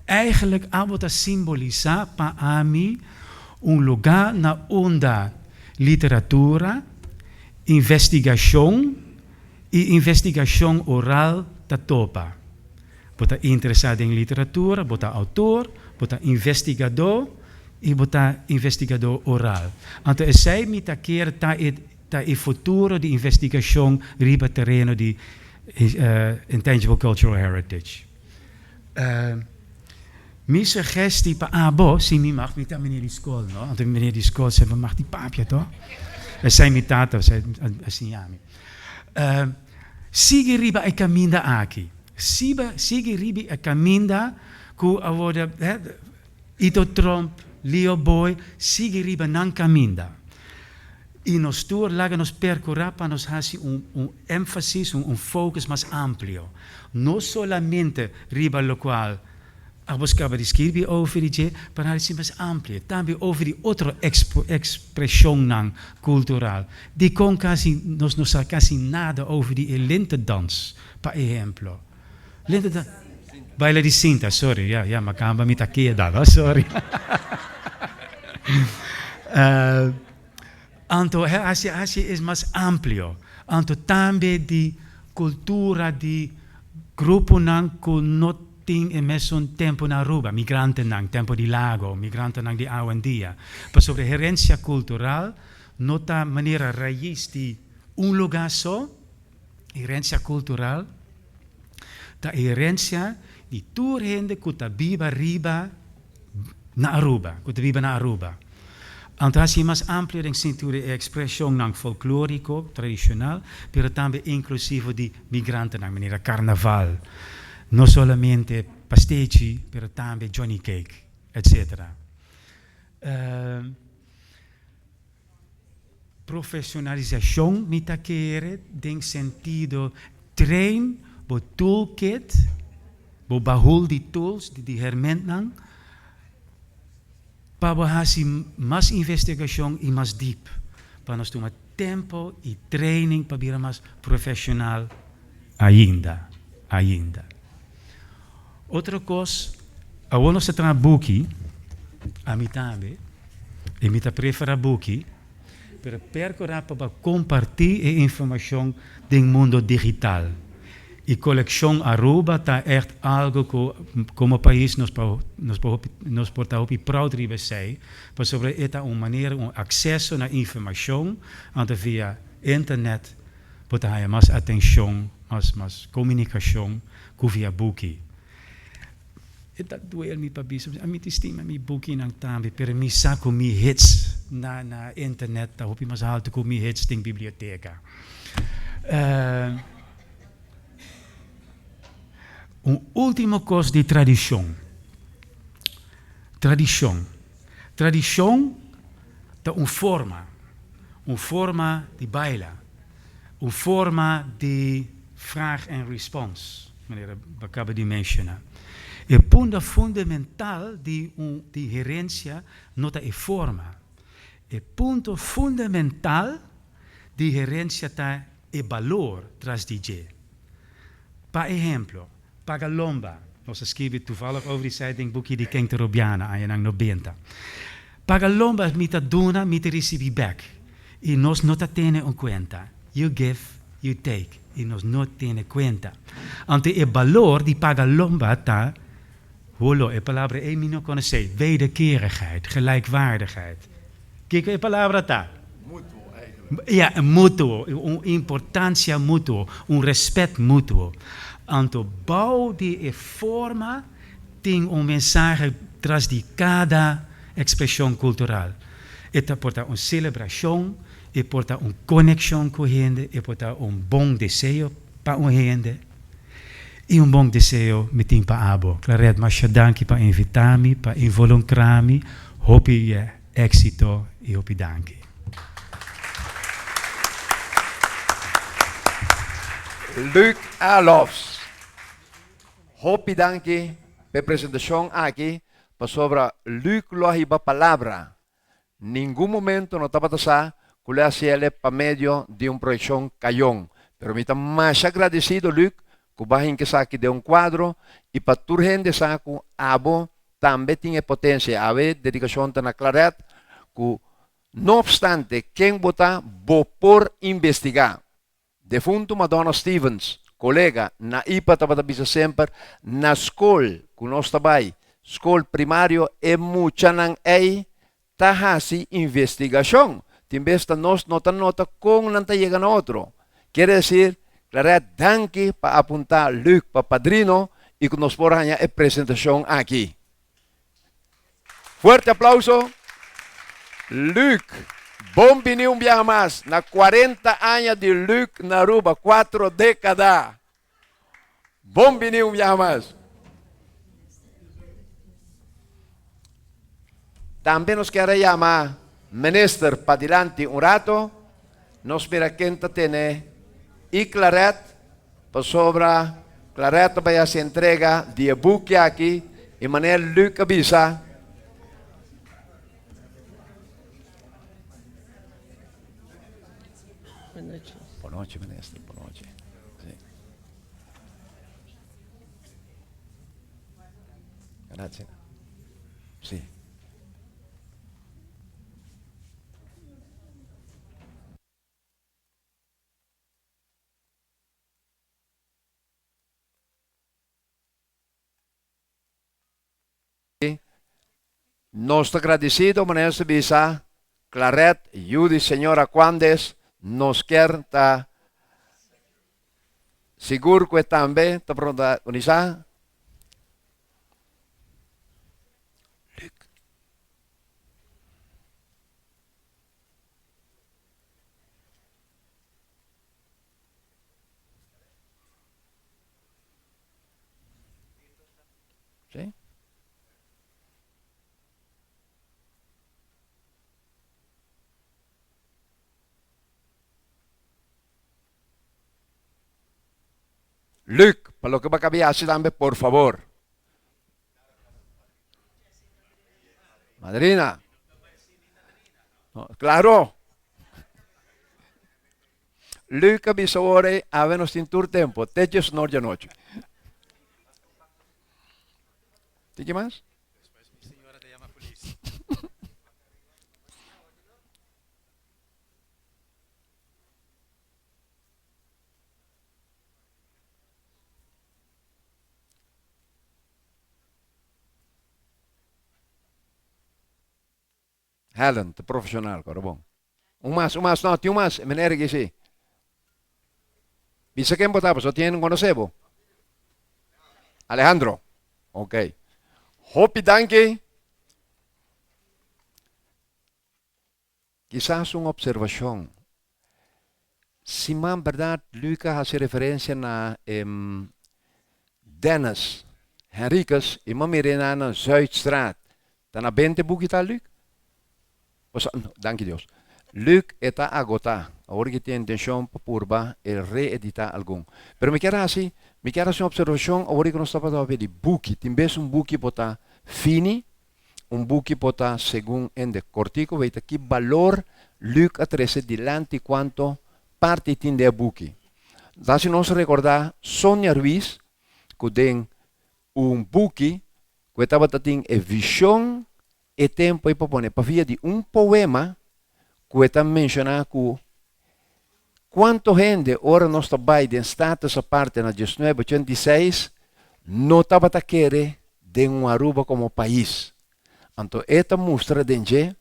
Eigenlijk abota simboliza para mim lugar na onda literatura, investigação e investigação oral da topa. Bota interessado em literatura, bota autor, bota investigador e bota investigador oral. Então, essa me tá quer tá e futuro de investigação riba terreno de Intangible Cultural Heritage. Minha suggestie para abo, se me mag, met meneer die school, no? Want meneer die school zei, mag die paapje toch? Zijn met tata, assim jami. Sigue riba e caminda aqui. Sigue riba e caminda, ku avoda, Ito Trump, Leo Boy, sigue riba nan caminda. E nos tour laga nos percorrer para nos hacer énfasis, focus más amplio. No solamente riba lo cual buscaba describir over die, para hacer más amplio. También over die otra expresión cultural. Die kon casi, nos casi nada over die lintedans, por ejemplo. Lintedans. Baila di cinta, sorry, ja, maar kamba met aqui da, sorry. Anto, Asia es más amplio. Anto, también de cultura de grupo nang que no tiene un tempo na Aruba, migrante nang, tempo di lago, migrante nang di awandia. Pero sobre herencia cultural, nota manera raíz de lugar so, herencia cultural, ta herencia di tour gente que ta viva riba na Aruba, que ta viva na Aruba. Antas é mais amplo em sentido de expressão não folclórico, tradicional, mas também inclusivo de migrante na maneira carnaval. Não somente pastiche, mas também Johnny Cake, etc. Profissionalização, me tá querer, em sentido trein, bo toolkit, bo bahul de tools, de hermenang, para fazer mais investigação e mais deep, para nós tomar tempo e training para vir mais profissional ainda. Outra coisa, a nós se buki, a mim também, e me prefere buki, para percorrer para compartilhar a informação do mundo digital. E coleção Aruba está echt algo que, como país, nos porta proud de ser, para sobre esta maneira, acesso à informação, ante via internet, para ter mais atenção, mais comunicação, que via boeki. Ita duel mi pabiso. Ami ti stima mi buki ng tambi. Pero mi sa ko mi hits na internet. Ta hopi mas halte ko mi hits ting biblioteca. Un último cos de tradición. Tradición. Tradición da un forma de baila, un forma de vraag en respons, meneer Bakabe die menciona. E punto fundamental di herencia nota e forma. E punto fundamental di herencia ta e valor tras di je. Per esempio, Pagalomba, nós escrevi toevallig over die zijding boekje die King Terobiana aan je nang no benta. Pagalomba is mita dona, mita receive back. E nós não tene en cuenta. You give, you take. E nós não tene cuenta. Ante e valor die Pagalomba ta, holo, e palabra e mino conhece, wederkerigheid, gelijkwaardigheid. Kijk, e palabra ta. Mutuo, eigenlijk. Ja, een mutuo, een importancia mutuo, un respect mutuo. Anto bouw die e forma tem un mensaje tras di cada expresión cultural. Eta porta un celebración, e porta un conexión con gente, e porta un bom deseo pa un gente. E un bom deseo metin pa abo. Claret, mas danki pa invitami, pa involucrami, hopi éxito e hopi danki. Luc Alofs. Hopi danki pe presentación aqui pa sobra Luc lohiba palavra. Ningún momento no estaba tasá kule asiele pa medio de un proyección cayón. Pero me está más agradecido Luc kubahin que saque de un cuadro y pa turgente saco abo también tiene potencia. Ave dedicación tan claret que no obstante quien vota bo por investigar. Defunto Madonna Stevens, colega, na IPA estava bisa sempre, na escola, que nós trabalhamos, escola primário, é muita nang ei, tahasi investigação. Timbesta nós nota com nanta chega na outro. Quer dizer, claro, danke para apontar Luc para padrino e que nós por ganhar a apresentação aqui. Forte aplauso. Luc. Bom vinil um mais. Na 40 anos de Luc na Aruba, 4 décadas. Bom vinil um mais. Também nos quer chamar ministro para diante um rato. Nós espera quem tem e Claret para sobra. Claret vai se entrega de buque aqui e maneira Luc avisa. Boa noite, ministro. Boa noite. Sim. Grazie. Sì. Nós agradecido, ministro Bisa, Claret, Judy, senhora Quandes, nos quer ta seguro que também ta protagonizar. Sim? Luc, para lo que va a cambiar, dame por favor. Madrina. No, claro. Luc, bisore, avenos in tur tempo. Teches norte noche. ¿Qué más? Helen, te profissional, cara bom. Mas, não, tem mais, menere que sim. Bisa quem botava, só tem um conhecebo? Alejandro. Ok. Hopi danke. Quizás uma observação. Se man verdade, Lucas hace referência na Dennis, Henriques, e man mirena na Zuidstraat. Tá na 20 boek tá, Luc? Dank je Deus. Luc está agota. Agora que tem intenção para purba, el reeditar algum. Pero me quero assim uma observação, agora que nós estamos a ver de book. Tem vez book para fini, book para segundo ende cortico, veja que valor Luc a 13 dilante quanto parte tem de book. Dá se nós recordar Sonia Ruiz, que tem book, que estava tendo a visão e tempo e para via de poema que está mencionando que quanto gente ora nós trabalha em status a parte na 1986 não estava a querer de Aruba como país. Então, esta mostra de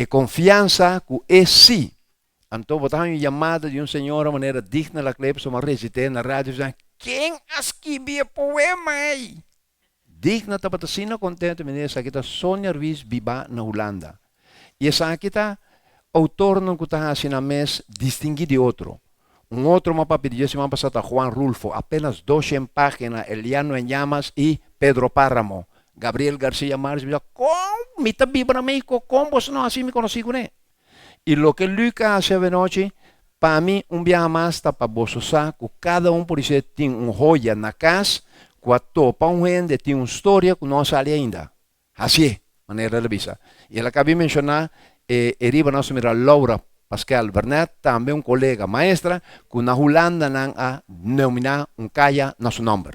confiança que é sim. Então, botamos uma chamada de senhor de maneira digna da clipe, uma recite na rádio, dizendo, quem escreveu poema aí? Digna estava assim, contente, menina, essa aqui está Sonia Ruiz Biba na Holanda. E essa aqui está autor não que está assim na mesa, distinguido de outro. Outro mapa pediu semana passada Juan Rulfo, apenas 200 páginas, Eliano en Llamas e Pedro Páramo. Gabriel García Márquez me dijo, como? Me está vivo na México, como você não assim me conheci com ele? E o que Lucas hace de noite, para mim, viaje mais está para você saber que cada por isso tem joia na casa, que a topa gente tem uma história que não sabe ainda. Assim, maneira de vista. E ela acabou de mencionar, eriba nossa mira Laura Pascal Bernet, também colega maestra, que na Holanda não a nominar kaya nosso nome.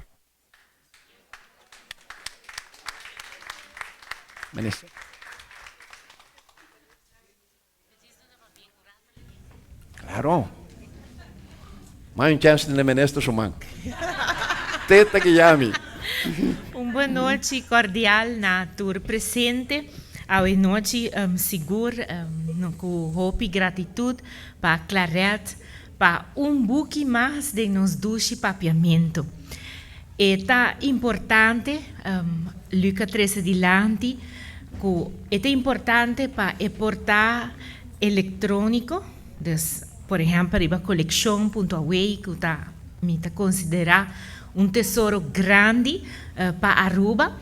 Ministro. Claro. Mais chance de ministro sumang. Teta que llame. Boa noite cordial na tour presente. A noite seguro, com hope e gratitude para Claret, para book mais de nos duche papiamento. É importante, Lucas 13 dilante, que é importante para exportar eletrônico, por exemplo, a collection.away, que me considera tesouro grande para Aruba.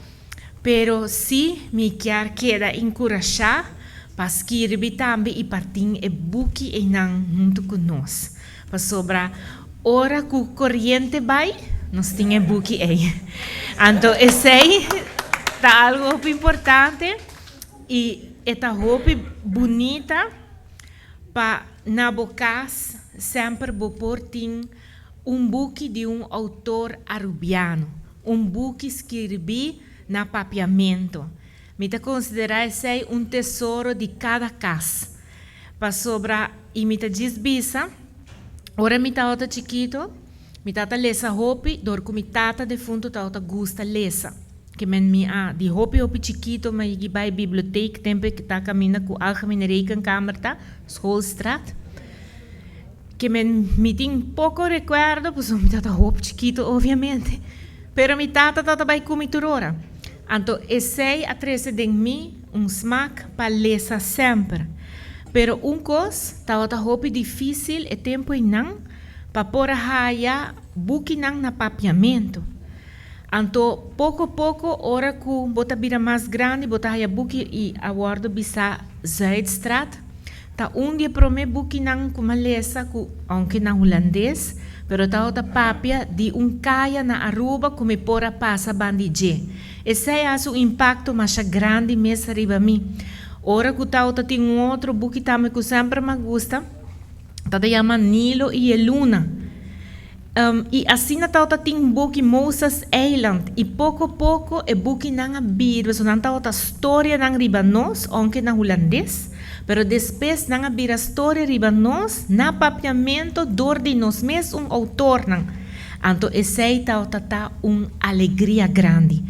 Pero se me quer encorajar para escrever também e partir e book e não junto conosco. Para sobrar hora que o corrente vai, nós temos book aí. Então, esse é algo importante e é roupa bonita para na boca sempre vou ter book de autor arubiano, book escrevi na papiamento. Me considerar esse tesouro de cada casa. Para sobrar, e me diz bisa, ora me tá chiquito, me tá lesa hopi, dor com me tata de fundo tá gusta lesa. Que me de hopi chiquito, mas que vai biblioteca, tempo que tá caminha com a minha rekenkamer tá, schoolstraat. Que me tem pouco recuerdo, pois me tá hopi chiquito, obviamente. Pero mi tata vai comer turora. Então, esse a trazer de mim smack para lesa sempre. Pero coisa, tá roupa difícil e tempo não para pôr a raia buque não na papiamento. Então, pouco a pouco, hora que bota vira mais grande, bota a buque e a guarda bisa Zuidstraat. Tá dia para mim buque não com uma lesa, aunque na holandês, pero tá outra papia de caia na Aruba como pora passa bandije. Esse é o impacto mais grande mesmo arriba a mim. Ora que tá outra tem outro book também que sempre me gusta, tá chama Nilo e a Luna. E assim tá outra tem book Moses Island e pouco a pouco é book não abrir, so não tá outra história não riba nós, aunque na holandês. Pero depois não abrir a história riba nós, na papiamento dor de nós mesmos autor não. Então esse tá alegria grande.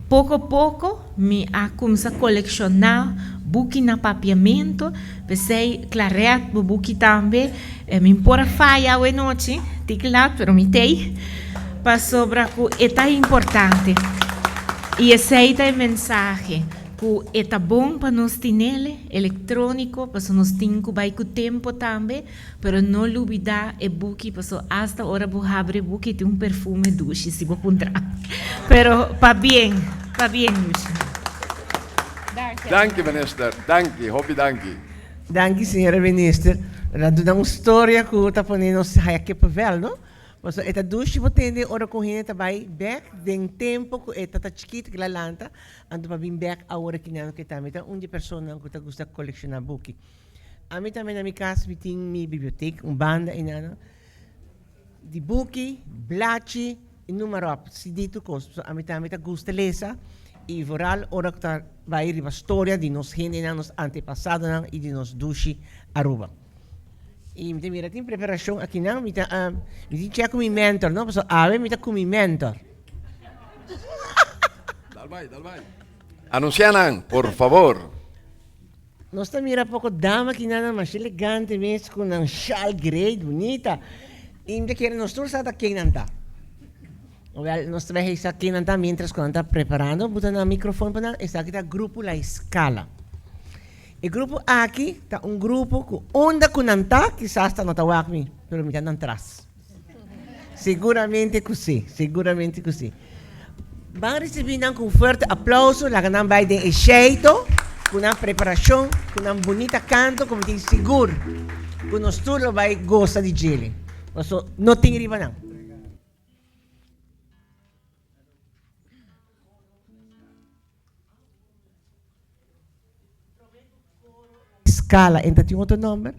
Pouco a pouco me começa a colecionar book na papiamento, pensei Claret book também, me importa faia a noite, tic lá, pero me tem para sobra que é importante. E aceita o mensagem que é bom para nós ter eletrônico, para nós ter com tempo também, mas não olvidar o book, para hasta hora vou abrir o book e tem perfume duche, se vou encontrar. Pero para bem, Lucia. Danke, minister. Danke, hobby danke. Danke, senhora minister. Nós damos uma história que está ponendo aqui para ver, não? Mas esta duche você tem hora correndo também back den tempo que esta chiquita que la lanta ando para vir back a hora que não que também então onde pessoa que tá gosta colecionar book. A mim também na minha casa me tem minha biblioteca, banda e nada de book, blachi e número up. Se dito coisa, a mim também tá gosta ler e voral hora que tá vai ir a história de nos gente nos antepassados e de nos duche Aruba. E mira, tem preparação aqui não, me tinha com meu mentor, não? Porque a me tá com meu mentor. Dal vai. Anuncianan, por favor. Nós estamos mira pouco dama que nada mais elegante mesmo com um chal grey bonita. E me quer nós todos aqui não tá. Nós trabalhamos aqui não tá mientras quando tá preparando, botando o microfone para está aqui tá grupo La Escala. O grupo aqui está grupo que onda que não está, quizás está no tawakmi, pero me estão atrás. Seguramente que sim. Vão receber com forte aplauso, lá que não vai de jeito, com uma preparação, com uma bonita canto, como tem seguro, que nós todos vai gostar de ele. Não tem riba não. Escala, entra tem outro número?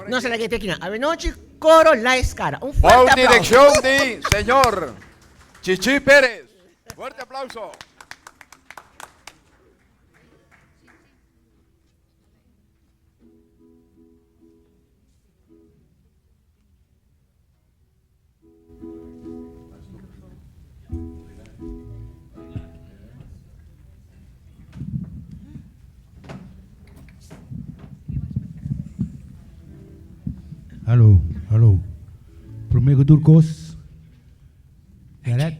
Não se la que aqui não. A noite coro La Escala. Forte Bajo aplauso. dirección de señor Chichi Pérez. Fuerte aplauso. Halo. Primeiro turcos. Galet.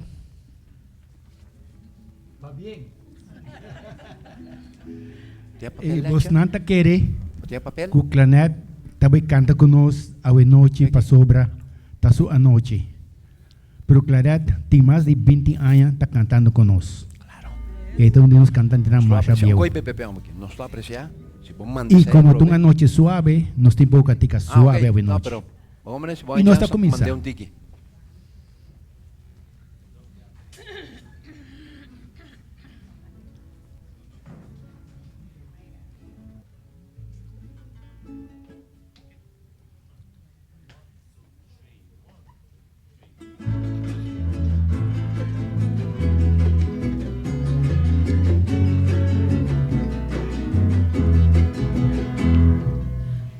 Va bien. Vos nanta quere. ¿Tiene papel? Que o Clanet também canta conosco a noite para sobra, tá sua a noite. Pero Claret tem mais de 20 anos tá cantando conosco. Claro. Então nós cantamos na marcha viu. No estoy apreciando. E como tu uma noite suave, nós tem pouca tica suave a noite. No, pero, hombre, si voy Y no a está comienza. mandé un tiki.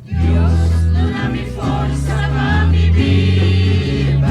Dios, dona-me força para viver.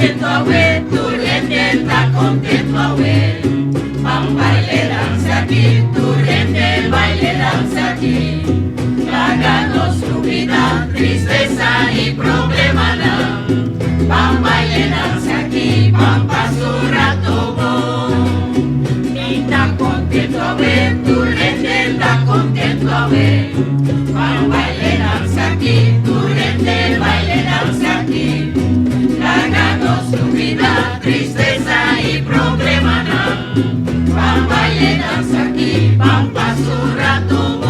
contento a ver, tu rende está contento a ver. Vamos baile danza aquí, tu rende baile danza aquí. Háganos su vida, tristeza y problema no. Vamos baile danza aquí, vamos pasar un rato bon. Mi está contento a ver, tu rende está contento a ver. Vamos baile danza aquí, tu rende baile danza aquí. Háganos su vida, tristeza y problema no. Vamos baile danza aquí, vamos pasar un rato bon.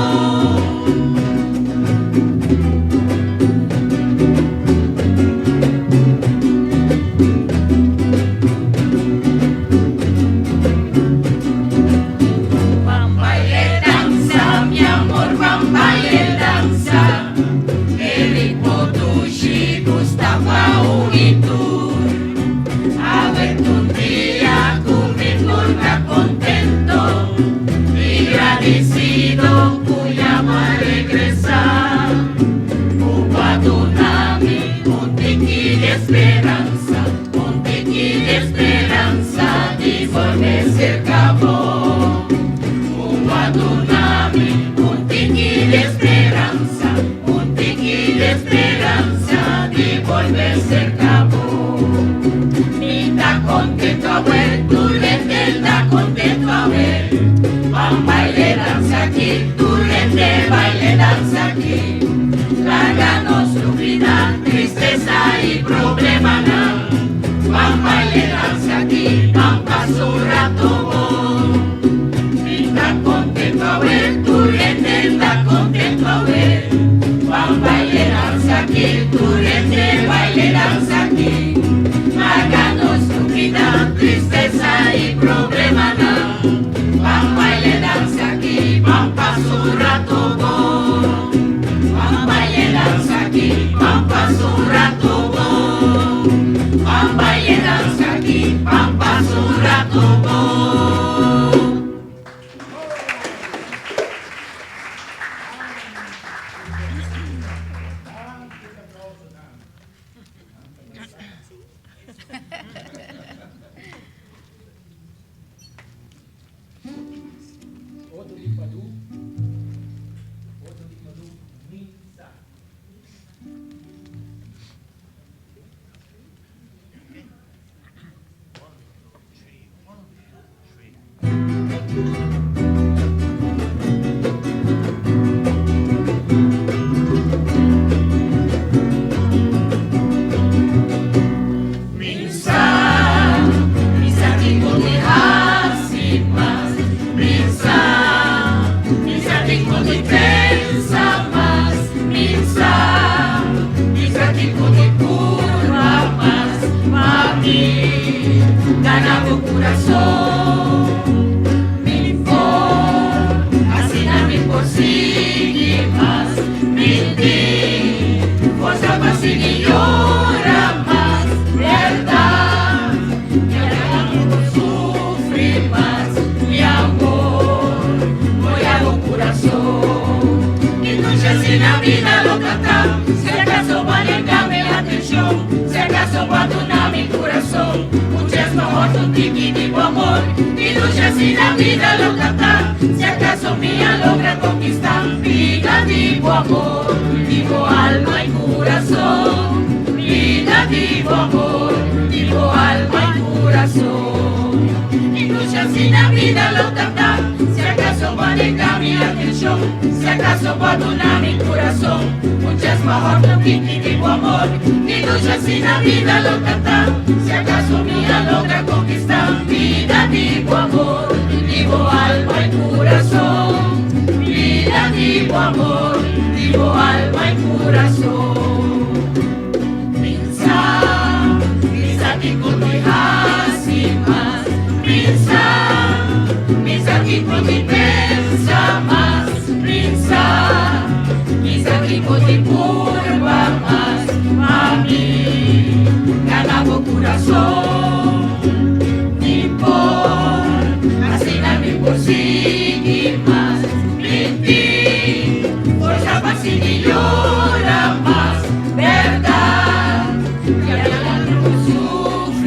Esperanza, un tiqui de esperanza de volverse cabo. Un guadunami, un tiqui de esperanza, un tiqui de esperanza de volverse cabo. Mi está contento a ver, tu rende está contento a ver. Vamos baile danza aquí, tu rende baile danza aquí. Háganos su vida, tristeza y problema no. Vamos baile danza aquí, vamos pasar un rato bon. Está contento a ver, tu rende está contento a ver. Vamos baile danza aquí, tu rende baile danza aquí. Háganos su vida, tristeza y problema no. Vamos baile danza aquí, vamos pasar un rato bon. Vamos baile danza aquí, vamos pasar un rato bon. Vamos baile danza aquí, vamos pasar un rato bon.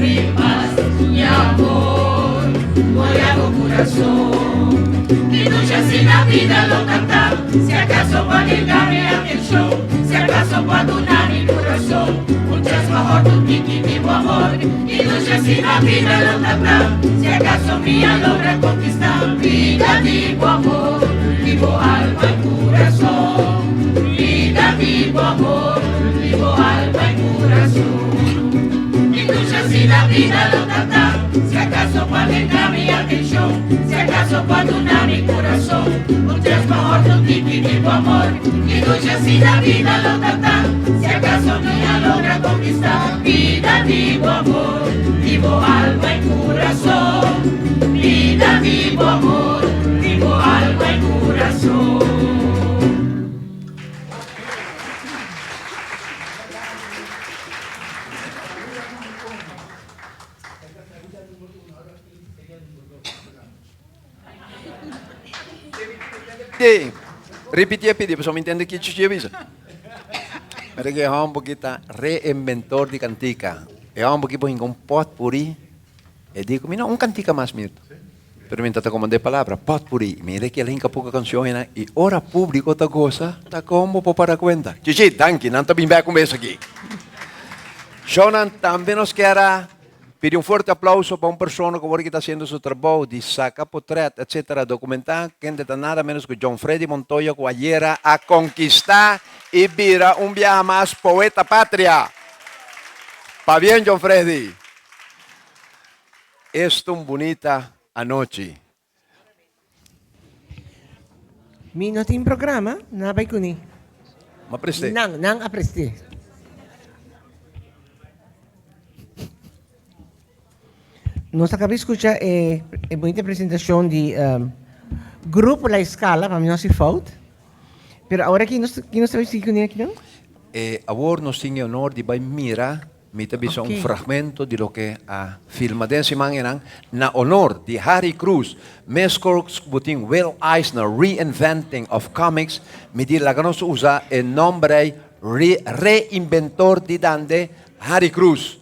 lágrimas, mi amor, voy a tu corazón. Y noche así la vida lo cantar, si acaso va a llegarme a aquel show, si acaso va a donar mi corazón, muchas mejor tu tiki vivo amor. Y noche así la vida lo cantar, si acaso mía logra conquistar, vida vivo amor, vivo alma y corazón, vida vivo amor, vivo alma y corazón. Y noche así la vida lo cantar, si acaso va a llegarme a aquel show, si acaso va a donar mi corazón, muchas mejor tu tiki vivo amor. Y noche así la vida lo cantar, si acaso mía logra conquistar, vida vivo amor, vivo alma y corazón, vida vivo amor, vivo alma y corazón. Repetir, pedir, pessoal me entende que te avisa. Mas que é um pouquinho reinventor de cantica. É um pouquinho em um potpourri. E digo, mira, cantica mais mesmo. Pero mientras te comandé palavra, potpourri. Mira que ele hinca pouca canção e ora público ta cosa, ta como para conta. Chichi, danke, não tá bem bem conversa aqui. Shonan também nos quer pedir forte aplauso para uma pessoa que está fazendo seu trabalho de sacar portrait, etc., documentar, que não nada menos que John Freddy Montoya, que ayer a conquistar e vira viaje mais poeta pátria. Pa bien, John Freddy. Esto una bonita anoche. Mi no tem programa, na vai kuni. Ma preste. Nang apreste. Nós acabamos de escutar a bonita apresentação de Grupo La Escala, para mim não se falta. Mas agora que nós estamos aqui, não? Agora nós temos o honor de mirar, um fragmento de lo que a filmadense manginan na honor de Harry Cruz, mescos buting Will Eisner reinventing of comics, me di la que nos usa el nombre reinventor de Dande, Harry Cruz.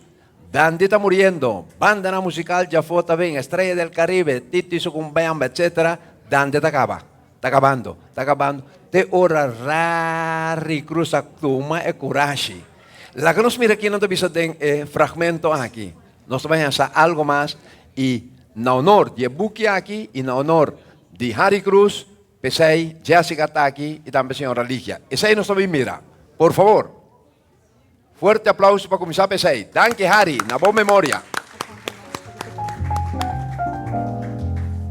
Dandy está muriendo, banda musical ya fue también, Estrella del Caribe, Tito y su cumbamba, etc. Dandy está acabando. Te ora Harry Cruz actuma e coraje. La que nos mira aquí no te visa den fragmento aquí. Nos vamos a hacer algo más y na honor de Buki aquí y na honor de Harry Cruz, Pesei, Jessica está aquí y también señora Ligia. Ese ahí nos mira, por favor. Fuerte aplauso para começar a pensar. Danke, Harry. Na boa memória.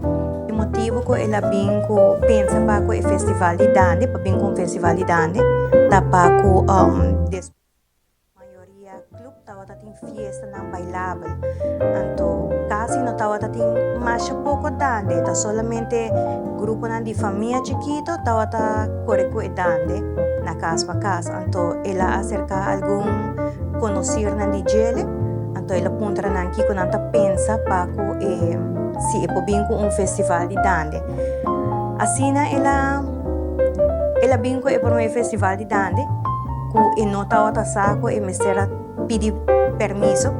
O motivo que ela bingo pensa para o festival de Dande, para bingo um festival de Dande, tá para o maioria clube tava tem fiesta não bailável. Então, quase não tava tem mais pouco Dande, tá solamente grupo de família chiquito tava tá corre com Dande. Na casa para casa, então ela acerca algum conhecer na DJ, então ela aponta na aqui quando ela pensa para se é para festival de Dande. Assim ela bingo é para um festival de Dande, que não está outra saco e me será pedir permisso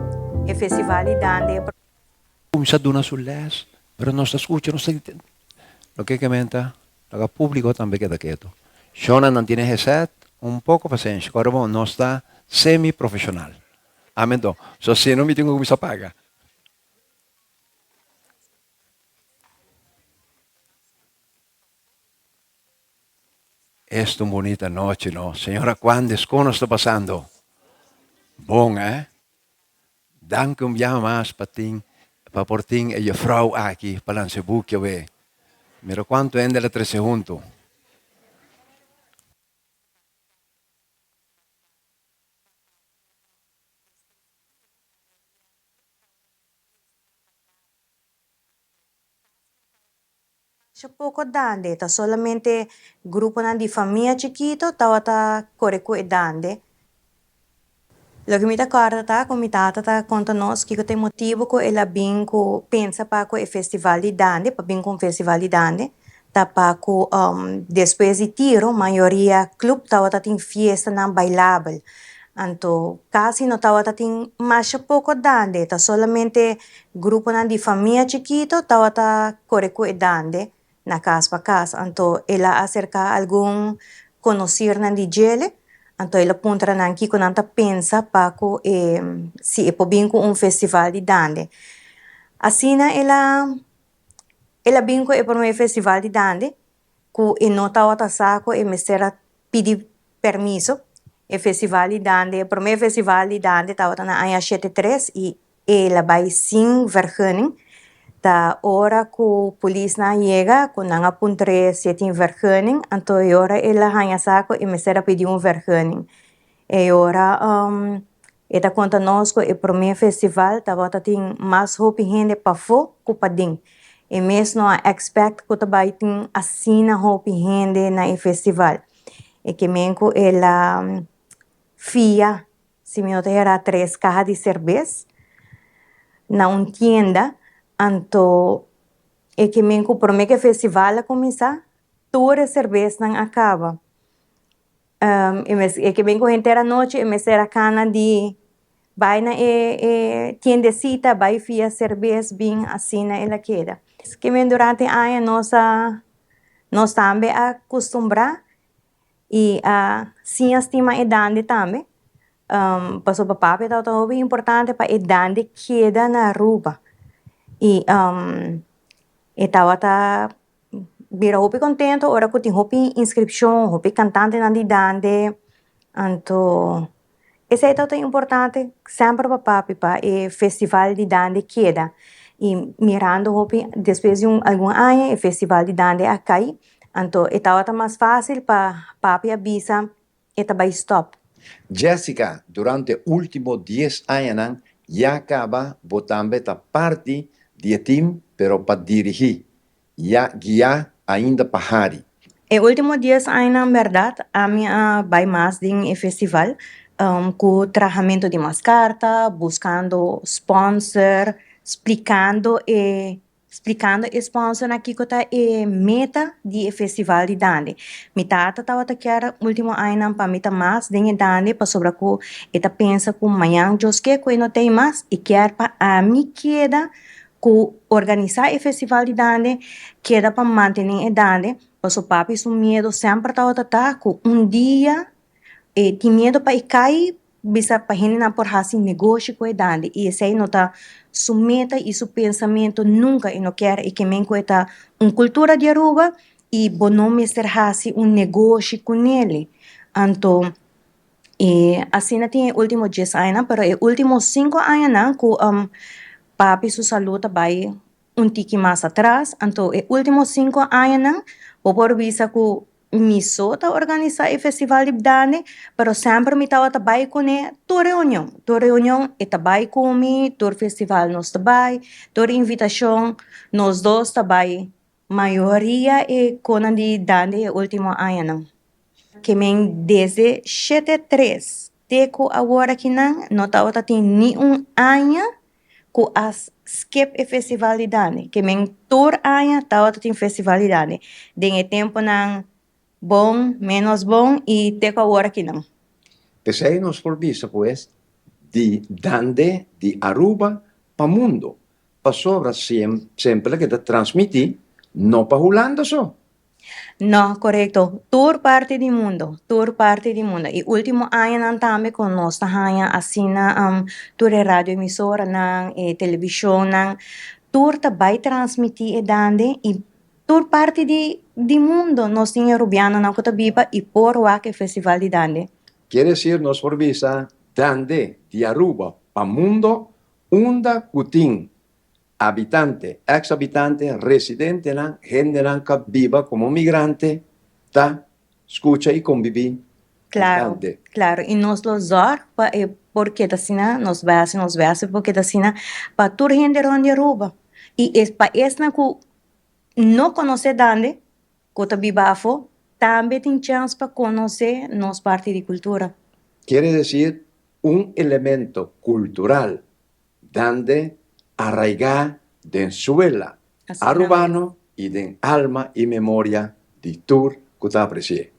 e festival de Dande. Começar duna sul les, pero não está escutando, não está entendendo. Lo que comenta, o público também queda quieto. Shonan não tiene set, un poco paciencia, ahora no está semi-profesional. Amén. So, si no me tengo que pagar. Esta bonita noche, ¿no? Señora, ¿cuándo está pasando? Bom, Danke viaje más para por ti y vrouw aquí, para lanzar buque, ve. Mira cuánto ende la 13 juntos. Pouco Dande, tá solamente grupo de família chiquito, tava corre com Dande. Lo que me acorda tá, como me tata tá conta nós que tem motivo que ela bingo pensa para o festival de Dande, para bingo festival de Dande, tá para depois de tiro, maioria clube tava tem fiesta não bailável. Anto casi no tawa tating mas poco dande, ta solamente grupo na di familia chiquito tawa ta correcu dande na casa pa casa. Anto ela acerca algún conocer na di gele, anto ela puntra na kiko nanta pensa pa ko si e pobinco un festival di dande. Asina ela binko e por me festival di dande, ku e no tawa ta sako e mesera pidi permiso. E festival di dande, por me festival di dande tawa ta na aya 73 e ela vai sin vergunning. Ta ora ku polis na llega, ku nanga puntre setin vergunning, anto e ora ela hanya sako e mesera pedi un vergunning. E ora eta conta nós e por me festival tawa ta ting mas hopi hende pa fo ku pading. E mesmo a expect ku tabai ting asina hopi hende na e festival. E que menko ela fia, si me era 3 cajas de cerveza na un tienda, anto e que menko por me que festival a começar, toda cerveza não acaba. E que menko inteira noite e me será cana de vai na tiendecita, vai fia cerveza bem assim na ela queda. Que men durante a nós também acostumbrar e sim estima edande também. Paso papá peta o bem importante para edande queda na rua. E estava tá vira hopi contento, ora que tem hopi inscrição, hopi cantante na edande. Anto esse é tão importante sempre papá para e festival de dande queda. E mirando hopi depois de algum ano, o festival de dande acai. Anto estava mais fácil para papi avisa eta vai stop. Jessica, durante último 10 anos, já acaba botando a parte do time, pero para dirigir, já guiar ainda para Hari. E último 10 anos, na verdade, a minha vai mais de festival, com tratamento de mais carta, buscando sponsor, explicando sponsor aqui que tá meta de festival de dande. Mitata tava tá quer último ano para meta mais de dande para sobre que eta pensa com manhã jos que não tem mais e quer para a mim queda que organizar o festival de dande queda para manter o dande para so papi su medo sempre tava tá com dia tem medo para cair bisa para gente por fazer negócio com o dande e esse aí não tá su meta e su pensamento nunca e não quer e que me encontra cultura de Aruba e bono mister hasi negócio com ele. Então, assim tem último 10 anos, pero último 5 anos que papi su saúde vai tiki mais atrás. Então, último 5 anos, por visa que me sota organizar o festival de dande, pero sempre me tava trabalhando com toda reunião e trabalho comigo, todo festival nós trabalhamos, toda invitação nós dois trabalhamos, maioria com a de dande último ano. Que men desde 73, teco agora que não tava tendo nenhum ano com as skip o festival de dande, que men todo ano tava tendo festival de dande, de tempo não bom, menos bom e teco agora que não. Pensei nos por vista, pues, de dande de Aruba para mundo. Para sobra sempre que te transmitir, não para Holanda só. Não, correto. Toda parte do mundo. E último ano também com nós assina toda rádio emissora, televisão, toda vai transmitir e dande e toda parte do mundo nós temos Rubiana na Cotabiba e por lá que festival de dande. Quer dizer, nos por vista, dande de Aruba para mundo, unda cutin, habitante, ex-habitante, residente, gente que viva como migrante, ta, escucha y convive. Claro, claro. E nós los porque assim, nos base, porque assim, para toda gente de Aruba. E para essa que não conhece dande, que viva também tem chance para conhecer nossa parte de cultura. Quiere decir, elemento cultural, donde arraigar de suela, arubano y de alma y memoria de tur que te aprecie.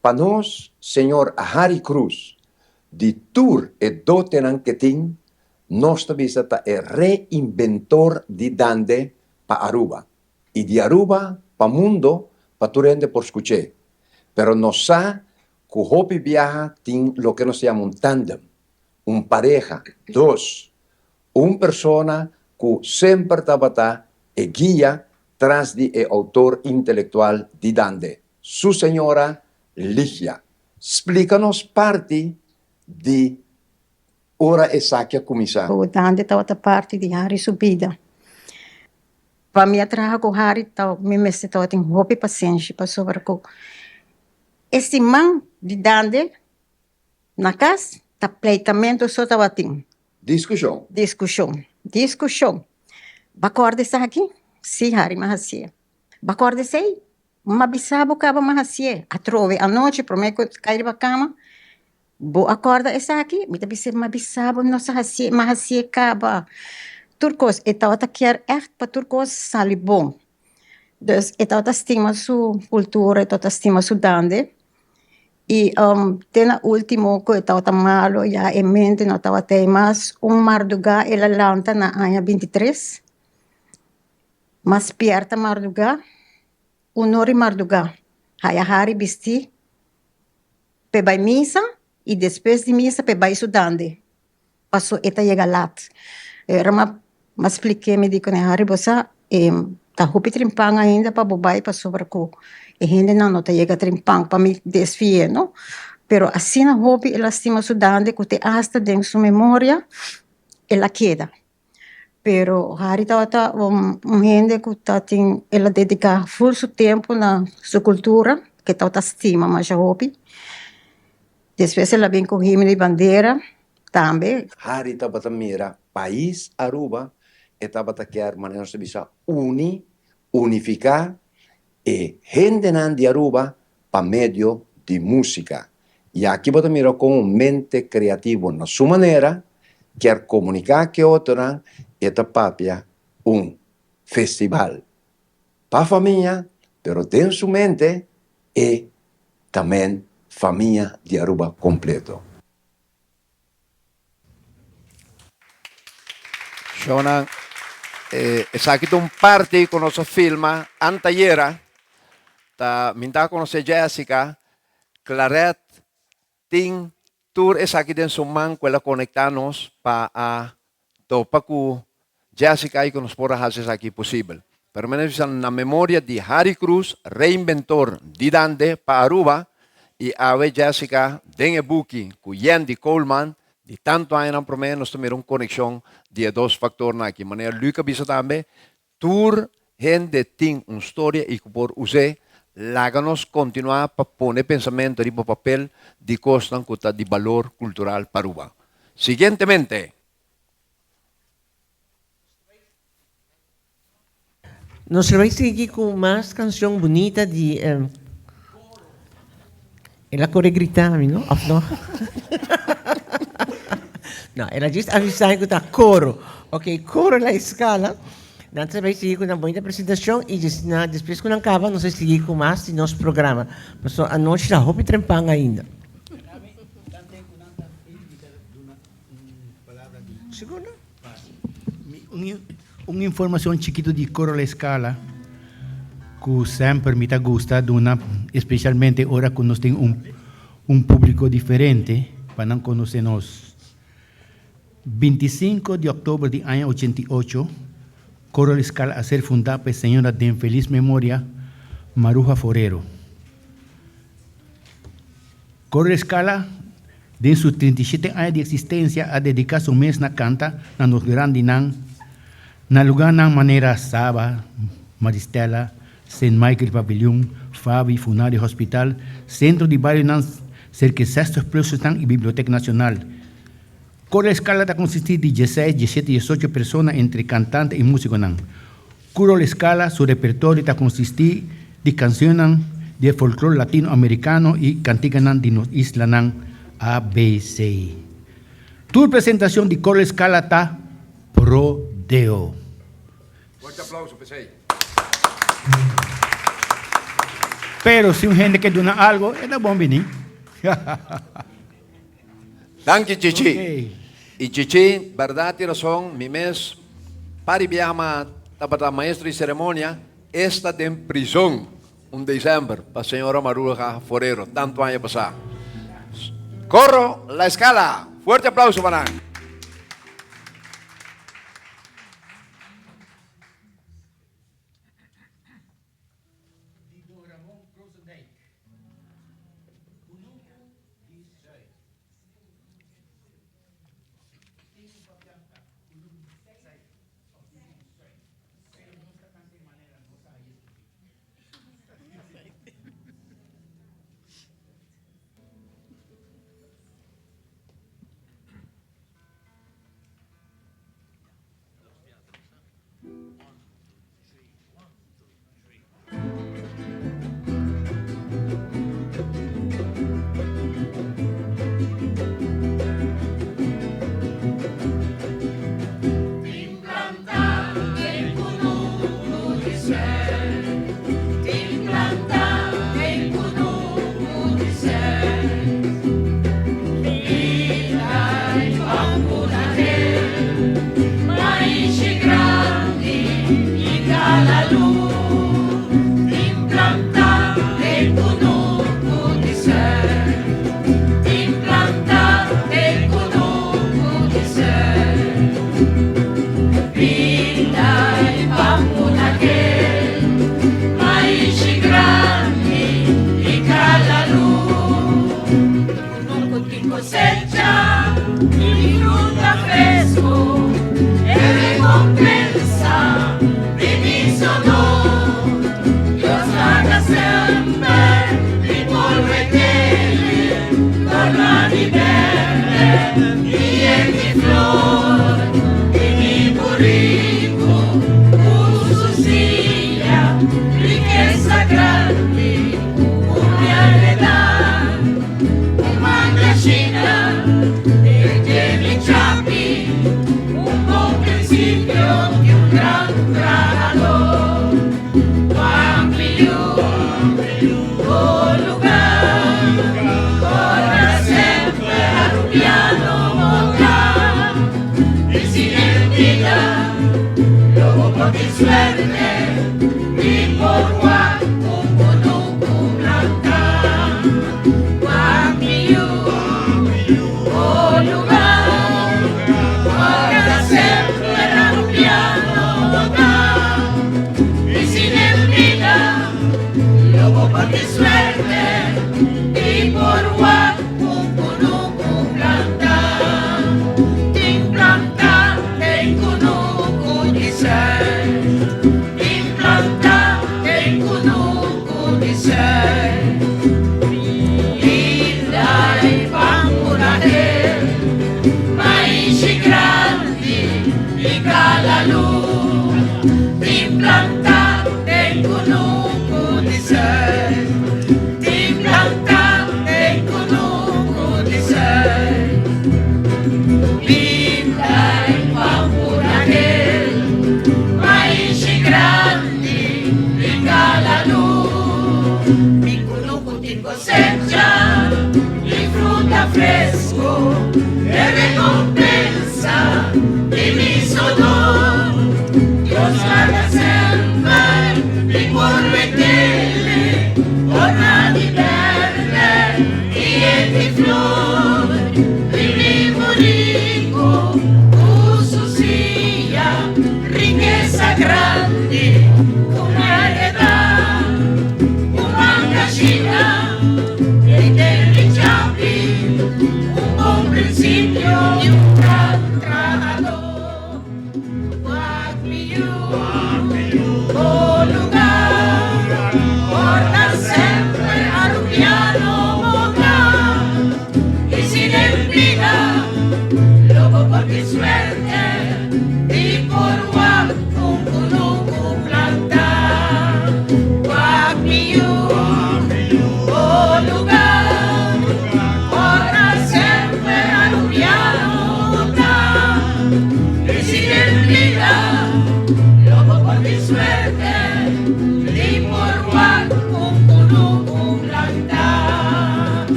Para nos, señor Hari Cruz, di tour e dotenan que tin, nostra visita è reinventor di dande pa Aruba. E di Aruba pa mundo pa turende por escuché. Pero nos sa que hopi viaja tin lo que nos llama un tandem, un pareja, dos, un persona que sempre tabata e guía tras di e autor intelectual di dande, su señora Ligia. Explícanos parte di ora esacchia cominciare. O dande tava ta parte di hari subida. Pa mi atraha ko hari tau mi meste tau ting hopi paciência pa sobre ko. Esse man di dande na casa ta pleitamento só tava ting. Discussão. Bakorde sa aqui? Si hari mahasia. Bakorde sei? Mabisabo kaba mahasia. Atrove a noite prometo cair ba cama. Bo acorda essa aqui, me deve ser mabisabo nossa mahasia kaba. Turcos etau ta quer echt pa turcos sali bom. Dus etau ta stima su cultura, etau ta stima su dande. E tena último que etau ta malo ya em mente no tava temas marduga ela lanta na anha 23. Mas pierta marduga, unori marduga. Haya hari bisti pe bai misa e depois de misa pe bai sudande. Passou eta chega lat. Era ma expliquei me dico ne hari bosa ta hopi trimpang ainda pa bobai pa sobre ko. E gente não ta chega trimpang pa me desfie, no? Pero assim na hopi ela estima sudande que te hasta dentro sua memória ela queda. Pero hari tawata gente que tem ela dedica full su tempo na sua cultura que tawata estima mas a hopi. Depois ela vem com o himno de bandeira também. Hari tabata mira país Aruba e tabata quer maneira se bisa unificar e gente nan de Aruba pa medio de música. E aqui bota mira com um mente criativo na sua maneira quer comunicar que outra eta papia festival pa família, pero tem sua mente e também família de Aruba completo. Shonan, esakito un parte con nosso filma antayera, ta minta conoce Jessica, Claret, ting tour esakito en suman quella conectanos pa a topa ku Jessica y con los porra haces aquí posible. Pero me na memoria di Harry Cruz, reinventor di dande pa Aruba, e ave Jessica den e buki ku Yandy Coleman di tanto años promedio nos tuvieron conexión de dos factores aquí. Manera Luca bisa también tour gente ting una historia y por usted láganos continuar para poner pensamiento y papel de cosas de valor cultural para Aruba. Siguientemente. Nos vai seguir com mais canção bonita de ela corre gritando, não? Não. No, era just avisar que está coro. Ok, coro na escala. Nós vai seguir com uma boa apresentação e depois quando acaba, nós vamos seguir com mais de nosso programa. Mas a noite está roupa trempang ainda. Segundo? Uma informação chiquito de coro la escala que sempre me gusta, especialmente agora que nós temos público diferente para não conhecermos. 25 de octubre de año 88, Coro la Escala a ser fundada por señora de infeliz memoria Maruja Forero. Coro la Escala, de sus 37 años de existencia, ha dedicado su mes na canta na los grandes na lugar na manera Saba, Maristela, St. Michael Pavilion, Fabi, Funario Hospital, Centro de Barrio nan cerca de 6 explosios y Biblioteca Nacional. Coro la Escala está consistir de 16, 17, 18 personas entre cantantes y músicos. Coro la Escala, su repertorio está consistir de canciones de folclore latinoamericano y cantigas de las islas ABC. Tu presentación de Coro la Escala está Prodeo. Fuerte aplauso, Pesey. Pero si un gente que dona algo, es bom venir. Thank you, Chichi. Okay. Y Chichi, verdad y razón, mi mes, para viajar para maestro de ceremonia, está en prisión un diciembre para señora Maruja Forero, tanto año pasado. Corro la escala. Fuerte aplauso para él.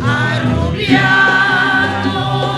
Arrubiano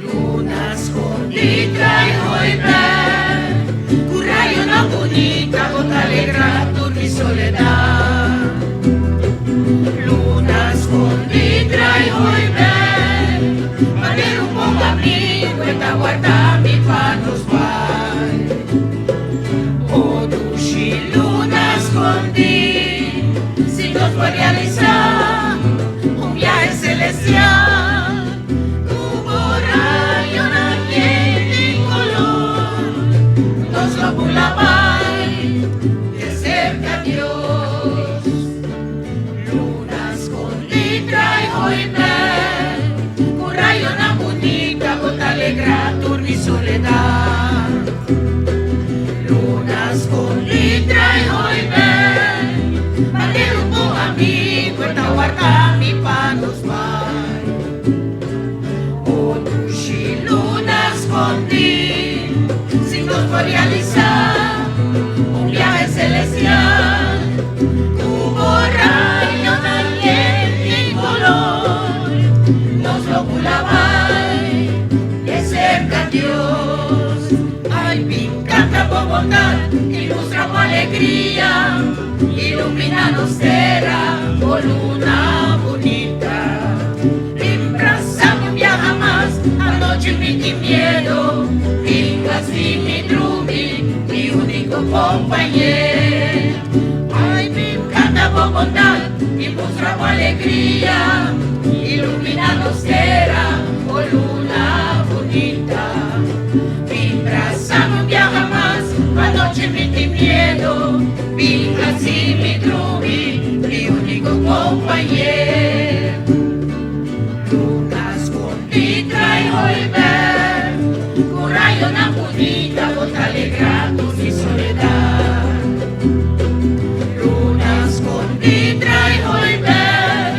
Luna escondida y hoy ver, curayo una bonita con alegrar tu mi soledad. Luna escondida y hoy ver, madero un poco amigo y te guarda mi panos vai. Oh, dushi luna escondida, si nos puede realizar un viaje celestial. De cerca a Dios, luna escondida y hoy ver, un rayo una bonita con alegrar tu mi soledad. Luna escondida y hoy ver, manter un buen amigo y te guarda mi panos vai. Oh, dushi luna escondida, si nos por realizar un viaje celestial, tuvo rayo y color, nos lo culaba de cerca a Dios. Ay, me encanta por bondad, ilustra con alegría, ilumina nos será, oh luna bonita. Embrázame un viaje más, anoche mi miedo, así mi drubi, mi único compañero. Ay, me encanta por bondad y muestra con alegría, ilumina nos será, oh luna bonita. Mi abrazame un viaje más, anoche mi miedo, vi así mi drubi, mi único compañero. Luna escondida y hoy ver, un rayo una bonita con alegrar tu mi soledad. Luna escondida y hoy ver,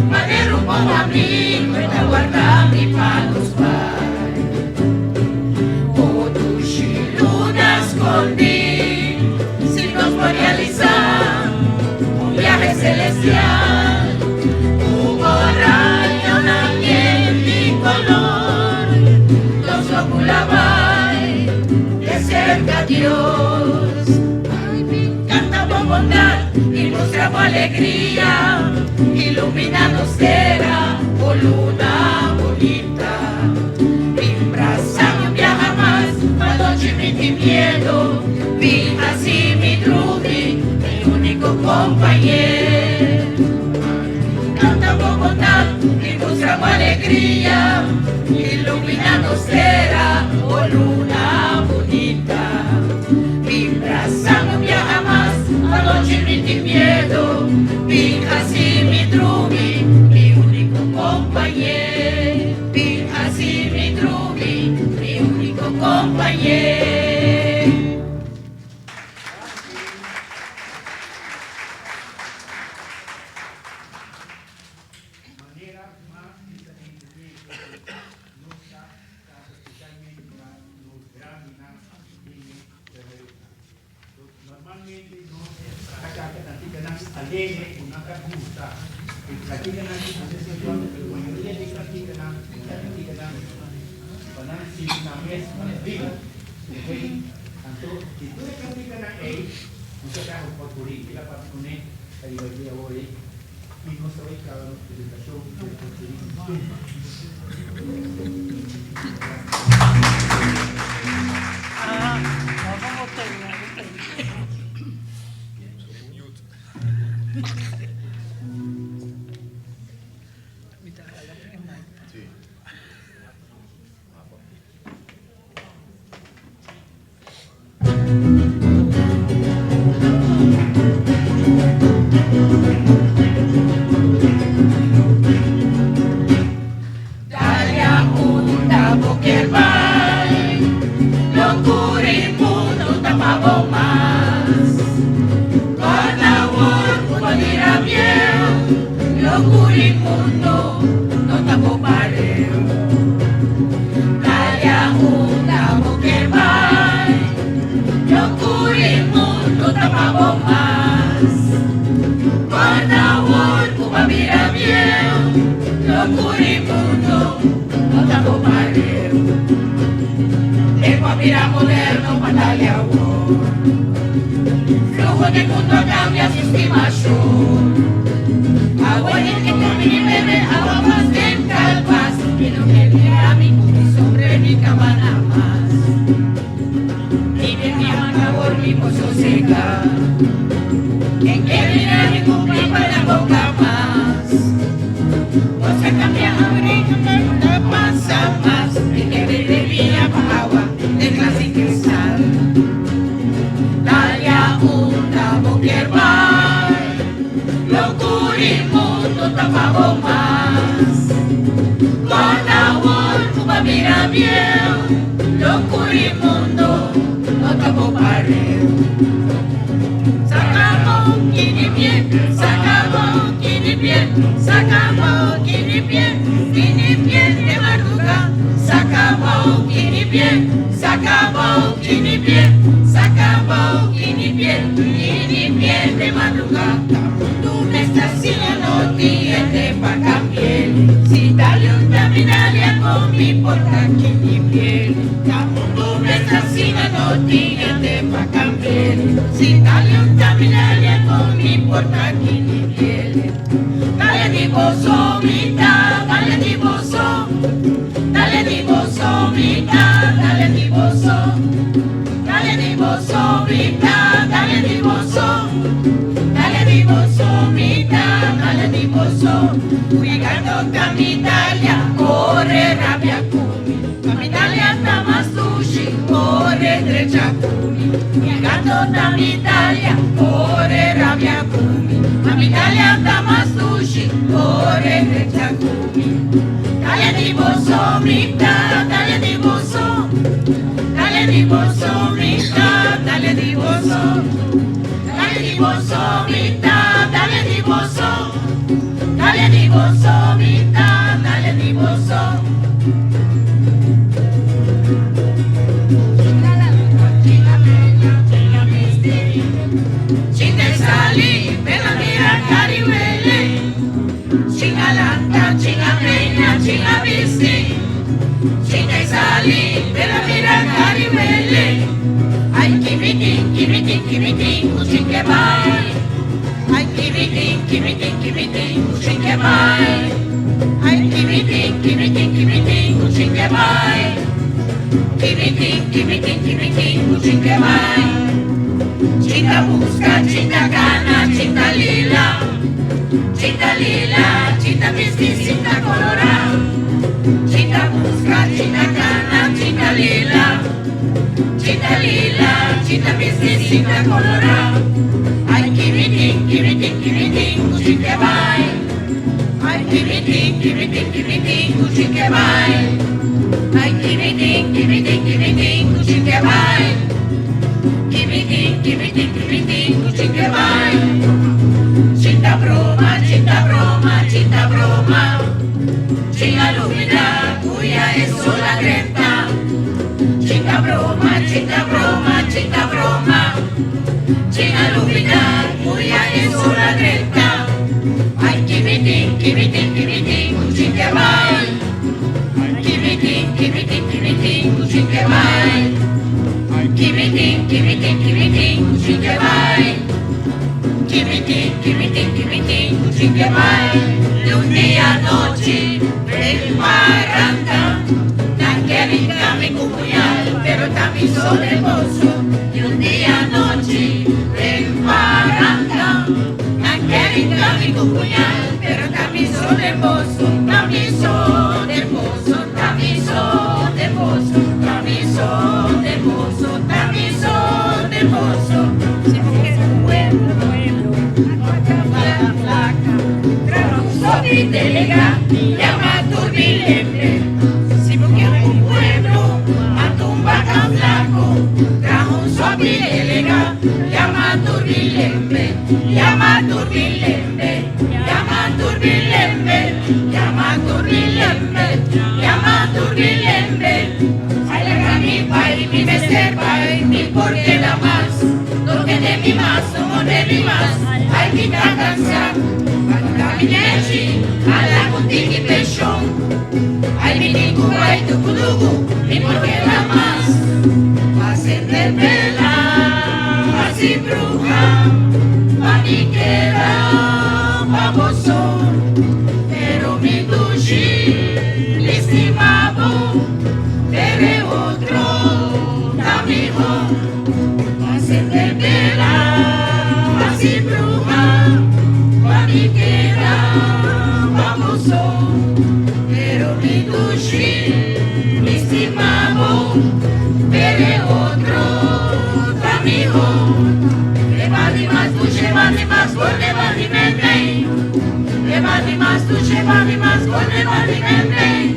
madero un buen amigo y te guarda mi panos vai. Oh, dushi luna escondida, si nos puede realizar un viaje celestial, hubo rayo una miel y color, los oculaba de cerca a Dios. Ay, me encanta por bondad y muestra con alegría, ilumina nos será, oh luna bonita. Mi abrazame un viaje más, anoche mi miedo, vi así mi drubi, mi único compañero. Canta por bondad y muestra con alegría, ilumina nos será, oh luna bonita. Mi abrazame un viaje más, anoche mi miedo, vi así mi drubi, mi único compañero. Vi así mi drubi, mi único compañero. Normalmente no acá nanti ka nang alegre kung nakagusta. Lagi ka nang asesyon pero kung hindi lagi ka nang panang sinames manbigo. Okay? Tanto dito ay ka nang A kung sa ka ang pagpuri ila pa kunin kay bagi awori. Imo sa way ka ng presentasyon ng pagpuri. tomamos más. Guardador, como dirá bien, locura y mundo, no estamos pareo. Dale a una mujer más, locura y mundo, tomamos más. Guardador, como dirá bien, locura y mundo, no estamos pareo. Mira moderno para darle amor. Flujo del mundo cambia su estimación. Agua en el que termine y bebe, agua más en calvas. Que no me a mi sobre mi cama nada más. Y de mi amor mi pozo seca. En que viene mi cumplir para la boca más. No se cambia hambre, no pasa más. En que bebe vía para agua. De clase cristal, dale a una mujer más, locura y mundo tapamos más. Con amor, como mira bien, locura y mundo, no tapamos pareo. Sacamos quini bien, sacamos quini bien, sacamos quini bien de madrugada, sacamos quini bien. Sacamos quini bien, sacamos quini bien de madrugada. Tú me estás haciendo no tienes pa' cambiar. Si dale un taminalia con mi porta quini bien. Tú me estás haciendo no tienes pa' cambiar. Si dale un taminalia con mi porta quini bien. Dale di bozo, mitad, dale di bozo. Dale di bozo, mitad, dale di bozo. Dale di bozo, mitad, dale di bozo. Dale di bozo, mitad, dale di bozo. Cuidando que mi Italia corre rabia cumi. Mi Italia está más sushi, corre derecha cumi. Cuidando que mi Italia corre rabia cumi. Mi Italia está más sushi, corre derecha cumi. Dale di bozo, mitad, dale di bozo. Dale di bozo, mitad, dale di bozo. Dale di bozo, mitad, dale di bozo. Dale di bozo, mitad, dale di bozo. Chinga sali, bella mira cariwele. Chinga lanta, chinga peña, chinga visti. Chinga sali, bella mira cariwele. Ay, kimiting, uchinke bai. Ay, kimiting, uchinke bai. Ay, kimiting, uchinke bai. Kimiting, uchinke bai. Chinga busca, chinga gana, chinga lila. Chinga lila, chinga visti, chinga colorado. Chinga busca, chinga gana, chinga lila. Chinga lila, chinga visti, chinga colorado. Ay, kimiting, uchinke bai. Ay, kimiting, uchinke bai. Ay, kimiting, uchinke bai. Kimiting, uchinke bai. Cinta broma, Chinga lumina, cuya es sola grenta. Chinga broma, Chinga lumina, cuya es sola grenta. Ay, kimiting, uchinke bai. Kimiting, uchinke bai. Kimiting, uchinke bai. Kimiting, uchinke bai. De un día a noche, preparanda. Angélica mi cuñal, pero también sobre mozo. De un día a noche, preparanda. Angélica mi cuñal, pero también sobre mozo. También sobre mozo, también sobre mozo. También sobre mozo, también sobre mozo. Si es un pueblo, y delega, llama turbilente. Si porque un pueblo anda un vaca flaco, trajo un sobi elega, llama turbilembe, llama turbilembe, llama turbilembe, llama turbilembe, llama turbilembe. Alegra mi pai, mi meser pai, mi porque la más, porque de mi más, somos de mi más, hay que cansar. Caminete, ala kutiki peixão. Ai menino, ai tucudugu, e porque la más. Acender vela, así bruja, maniquera, baboso. Pero mi dushi, estimado, pero otro amigo. Acender vela, así bruja, maniquera, baboso. Pero mi dushi, estimado, pero otro amigo. Levante más dushi, levante más por levante mente. Levante más dushi, levante más por levante mente.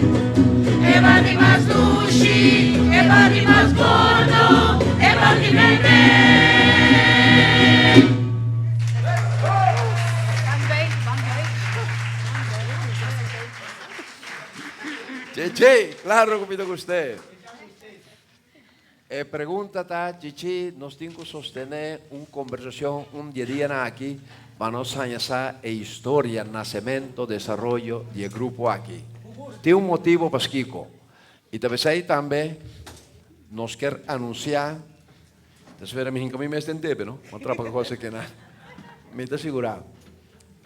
Levante más dushi, levante más gordo, levante mente. Chichi, claro, comida con usted. Pregunta está, Chichi, nos tenemos que sostener una conversación un día aquí para nos añadir la historia, nacimiento, desarrollo del grupo aquí. Tiene un motivo para Kiko. Y también nos quiere anunciar, espera, mi hijo, me entende, ¿no? Otra cosa que nada. Me está asegurado.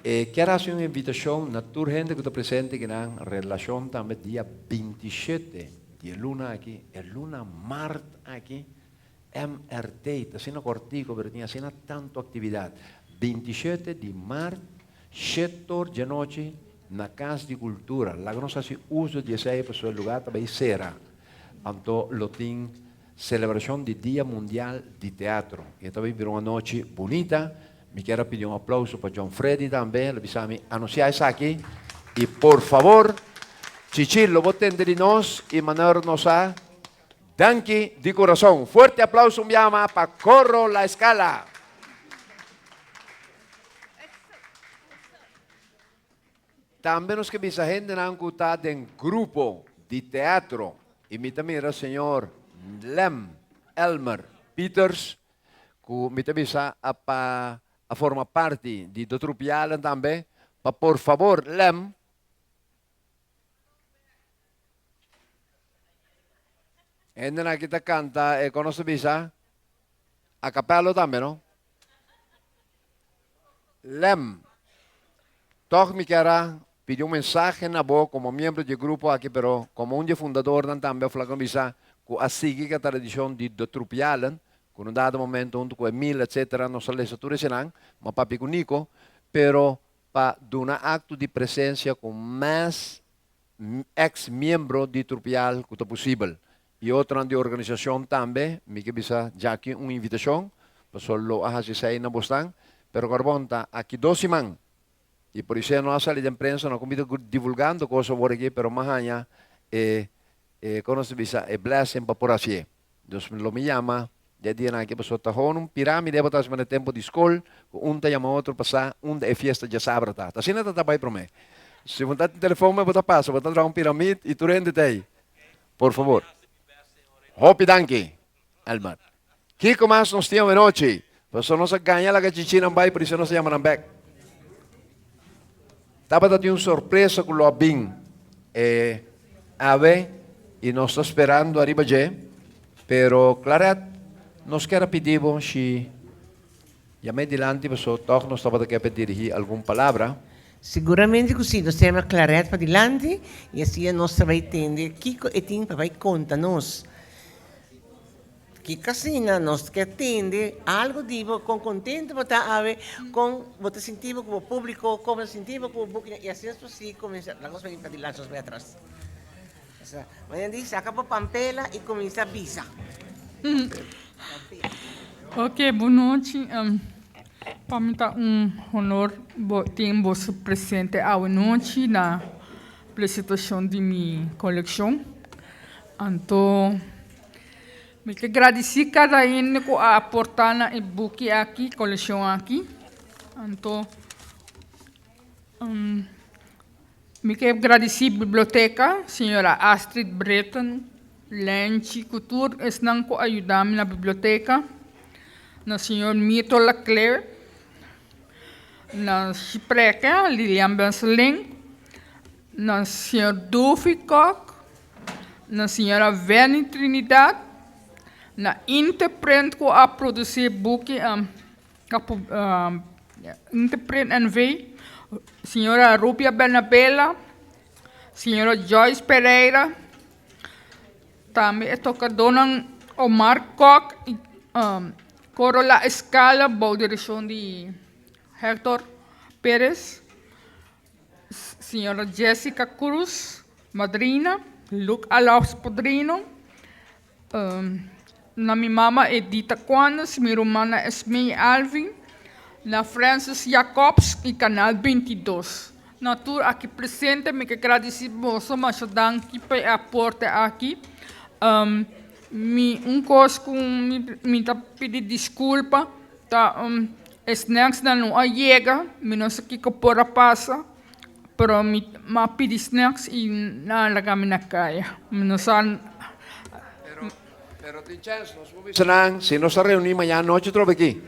Quero fazer uma invitação a toda a gente que está presente aqui na relação também dia 27 de luna aqui, é luna Marte aqui, MRT, está sendo cortico, mas tinha sendo tanto atividade. 27 de Marte, 7 horas de noite, na Casa de Cultura. Lá que nós fazemos uso de esse para o lugar também será. Então, tem celebração do Dia Mundial de Teatro. E também virou uma noite bonita. Me quero pedir um aplauso para John Freddy também, ele precisa anunciar isso aqui. E por favor, Chichi, lo vou atender de nós e mandar-nos a Danke de coração. Forte aplauso, me chama para Corro la Escala. Também nos que bisa gente na ancuta em grupo de teatro. E me também era o senhor Elmer Peters, que me também bisa a formar parte de Dotrupial também, para por favor, Lem, ainda na kita canta, conosce bisa, a capello também, não? Lem, toch me quero pedir mensagem na boa como membro do grupo aqui, pero como um de fundador também, eu falo bisa, que a seguir a tradição de Dotrupial, con un dado momento, junto con Emil, etc., non sa le strutture senang, ma papi con Nico, pero para dar un acto de presencia con más ex-miembros de Trupial que posible. Y otra de organización también, me que bisa ya aquí una invitación, pues solo a hacer na Boston, pero carbonta aquí 12 man. Y por eso no ha salido en prensa, no ha divulgando cosas por aquí, pero más allá, conoce bisa, blessing para por así. Entonces lo me llama. Ya dia na que pasó tajón un pirámide botas en el tiempo de escola, un te llama otro pasa, un de fiesta ya sabe ta. Así no te para mí. Si vos estás en teléfono me bota paso, bota traer un pirámide y tú rendete ahí. Por favor. Hopi danke, Elmer. Kiko más nos tiene noche. Pues no se gana la que chichina vai, por eso no se llaman back. Tapa dando una sorpresa con lo abin. Ave y nos está esperando arriba ya, pero claro. Nos quero pedir se já mais adiante você toca nos estava aqui para dirigir alguma palavra. Seguramente que sim, nós temos clareza para adiante e assim nós vai entender Kiko e Tim vai contar-nos. Kiko assim nós que atende algo divo com contente botar ave com botar sentido como público, como sentido como booking e assim assim começa, lá nós vai para adiante, nós vai atrás. Mas diz acaba Pampela e começa a Visa. Ok, boa noite. Para mim está honor ter você presente hoje na apresentação de minha coleção. Então, Me que agradeci cada um que aportar na e-book aqui, coleção aqui. Então, me que agradeci a biblioteca, senhora Astrid Breton, Lenchi Couture, estão com ajudar-me na biblioteca. Na senhora Mito Leclerc, na Chipreca, Lilian Benseling, na senhora Duffy Koch, na senhora Veni Trinidad, na Interprint que a produzir book, Interprint NV, senhora Rupia Benabella, senhora Joyce Pereira, também é tocadora Omar Koch, Corolla Escala, boa direção de Hector Pérez, senhora Jessica Cruz, madrina, Luke Alaus Padrino, na minha mama Edita Quanas, minha irmã Esme Alvin, na Francis Jacobs e Canal 22. Na tour aqui presente, me agradeci muito, mas dan que aporte aqui. Coisa com me pedir desculpa, tá? Snacks não chega, me não sei que por passa, pero me pedi snacks e nalaga me na kaya. Me não sabe. Pero tem chance, nós vamos senang, se nós reunimos amanhã à noite, trobe aqui.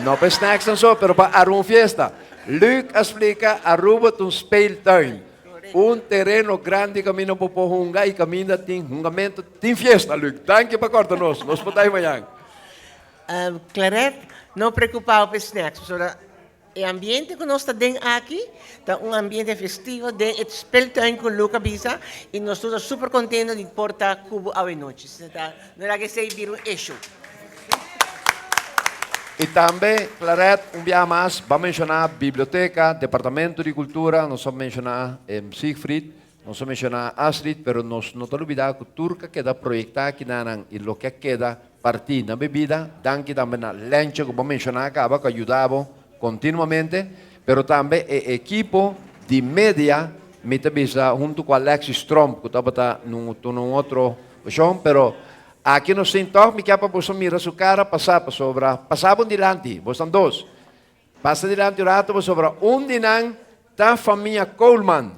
Não para snacks não só, pero para uma festa. Luke explica Aruba um speeltuin. Terreno grande caminho para hunga e caminho tem hungamento, tem festa, Luke. Danke para corta nós podemos amanhã. Claret, não preocupar com snacks. O ambiente que nós estamos aqui é ambiente festivo, tem o speeltuin com Luca Bisa e nós estamos super contentes de portar cubo à noite. Não é que seja vir issue. E também, Claret, dia mais, vamos mencionar biblioteca, departamento de cultura, nós vamos mencionar Siegfried, nós vamos mencionar Astrid, pero nós não estamos olvidando que turca queda projetar aqui na e lo que queda partir na bebida, danke também na Lenche, que vamos mencionar acaba, que ajudava continuamente, pero também o equipo de media, me tabisa junto com Alexis Trump, que estava num outro chão, pero aqui no Sintok, me quer para você mirar sua cara, passava dilante, você são dois. Passa dilante o rato, você sobra dinang, da família Coleman,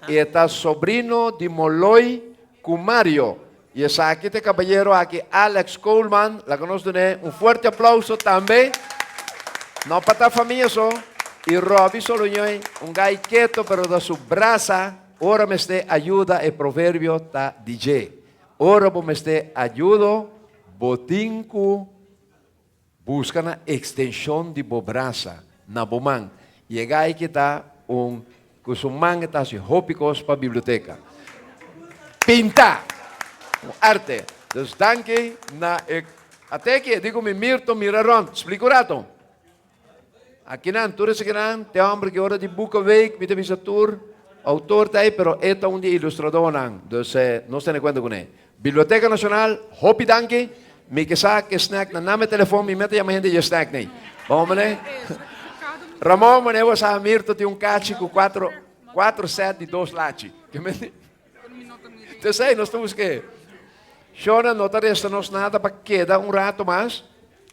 e está sobrino de Molloy Kumario. E essa aqui tem caballero aqui, Alex Coleman, la conosco, forte aplauso também. Não para a família só. E Robbie Solonhoi, gai quieto, pero da sua braça, ora me este ajuda e provérbio ta DJ. Ora vamos este ajudo, botinku, busca na extensão de bobraça, na bomang. E aí que está kusumang está se hópicos para a biblioteca. Pintar, arte. Dus danke na até que digo me mirto miraron, explico rato. Aqui não, tudo isso que não, tem homem que hora de book week, me teve tour, autor tá aí, pero é um de ilustrador não. Dus não se cuenta com ele. Biblioteca Nacional, hopi danke, me que sabe que snack na nome telefone, me mete a gente de snack nem. Vamos né? Ramon, mas eu sa mirto tem cachi com 4 set de 2 lachi. Que me te sei, nós temos que Shona nota resta nos nada para queda rato mais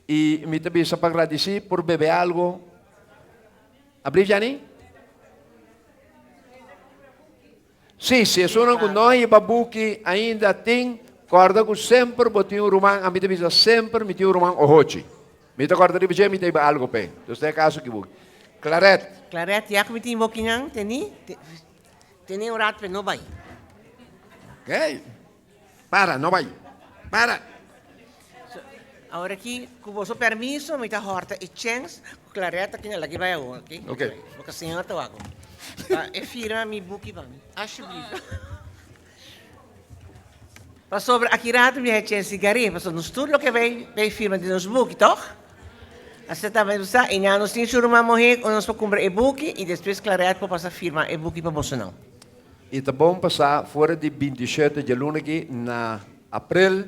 e me também para agradecer por beber algo. Abrir já nem? Sim, se sono com nós e babuki ainda tem corda com sempre botinho rumang, a mim também sempre me tinha rumang ohochi. Me te corda de beber, me tem algo pe. Então é caso que bu. Claret, já que me tem boquinhang, tem rato pe não vai. Okay. Para, não vai. Para. Agora aqui, com o vosso permisso, me dá horta e chance, clareta que ela que vai agora, ok? Ok. Porque a senhora está agora. E firma mi book para mim. Acho que para sobre aqui rato me chance cigarrinha, para no estudo que vai firma de nos book, toch? Assim também usar, e não nos tem churma morrer, ou nós para comprar e-book e depois clareta para passar firma e-book para você não. E tá bom passar fora de 27 de junho aqui na abril,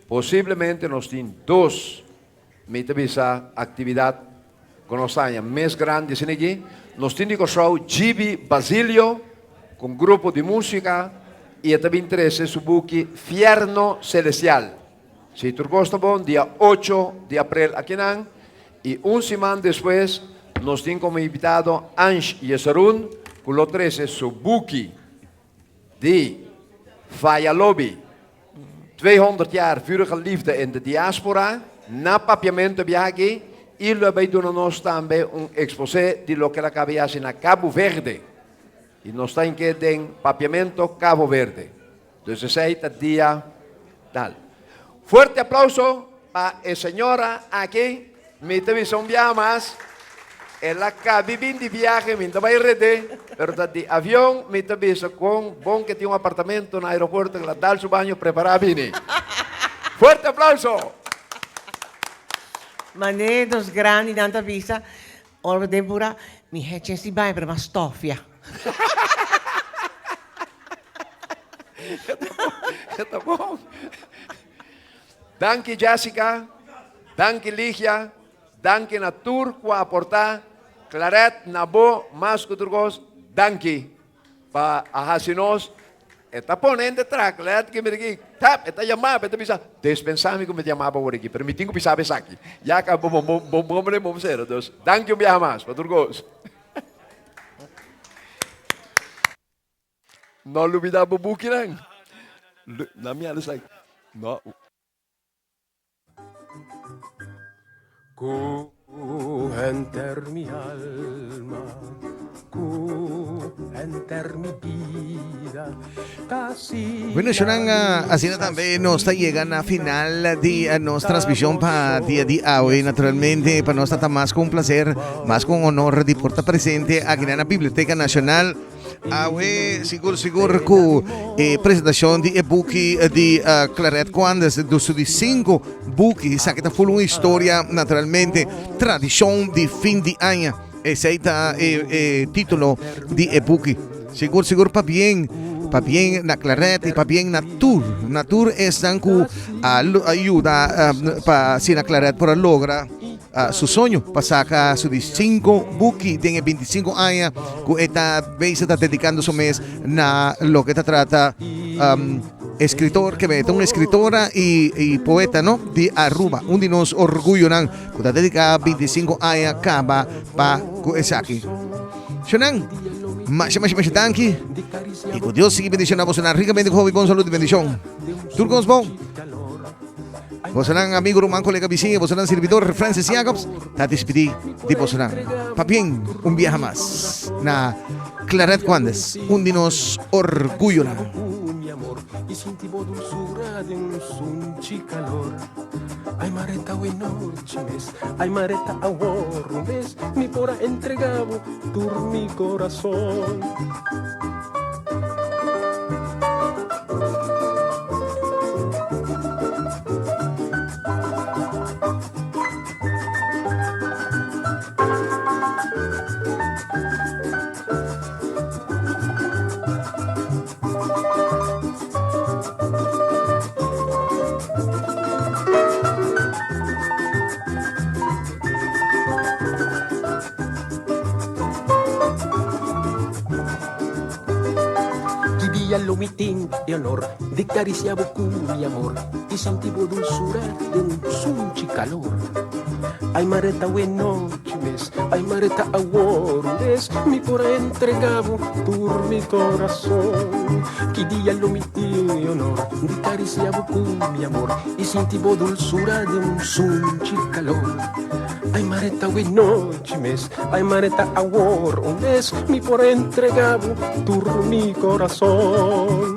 possivelmente nós temos 2 atividades que nós temos mais grandes aqui. Nós temos o show Gibi Basilio, com grupo de música, e também interessa o book Fierno Celestial. Si turcosta bon, día 8 de abril aquí nan. Y un semana después nos tienen como invitado Ansh Yesarun, con los 13 su buki de Fayalobi. 200 jaar vurige liefde in de diaspora. Na papiamento viaggi. E wij doen nos também exposé de lo que la cabía na Cabo Verde. E nós estamos aqui em papiamento Cabo Verde. 16 dia tal. Fuerte aplauso para a senhora aqui. Me teve um dia mais. Ela acaba de viagem, me vai rede. Pero de avião, me teve com bom que tinha um apartamento no aeroporto que ela dá o banho preparar bem. Fuerte aplauso. Mané dos grandi danta visa, ora tempura mi hecen si bai per ma stofia. Tá bom. Danke Jessica, danke Ligia, danke Natur kwa aportar, Claret, Nabo, Masco Turgos, danke pa ahasinos. Eta ponendo track, let que me diga, tap, eta chamava, eta bisa, dispensami como me chamava por aqui, permitindo que pisar aqui. Já acabou bom ser, dus, danke um dia mais, para Turgos. Não olvidar o buque não. Na minha lista, não. Enter mi alma, enter mi vida. Bueno, Shonang, así también nos está llegando a final de nuestra transmisión para día de hoy. Naturalmente, para nosotros está más con placer, más con honor de portar presente aquí en la Biblioteca Nacional. Awe siguro que presentação de e-book de Claret Quandas dos 5 books, sabe que tá full uma história naturalmente tradição de fim de ano. Esse é o título de e-book. Seguro para bem na Claret e para bem na Tour. Na Tour é tanto ajuda para se na Claret para lograr su sonho para sacar su 5 buki tem 25 anos que está dedicando su mês na lo que trata escritor que me una escritora y poeta no de Aruba de nos orgullo nan que está dedicada 25 anos acaba para esse aqui Shonan mas tanque e que Deus siga bendicionando a você ricamente com bom saúde e bendição Turcos bom. Bosonan amigo Román, colega vizinho, Bosonan servidor Francis Jacobs, está despedido de Bosonan. Pa bien, un viaje más na Claret Quandas, un de nos orgullo na. Y sintivo dulzura de un sunchi calor. Ay mareta hoy noche mes, ay mareta ahorro mes, mi pora entregado por mi corazón. Lo mitin de honor, de caricia bocu mi amor, y sentivo dulzura de un sunchi calor. Ay mareta bueno chimes, ay mareta aguores, mi por entregado por mi corazón. Que día lo mitin de honor, de caricia bocu mi amor, y sentivo dulzura de un sunchi calor. Ay mareta bueno chimes, ay mareta aguores, mi por entregado por mi corazón.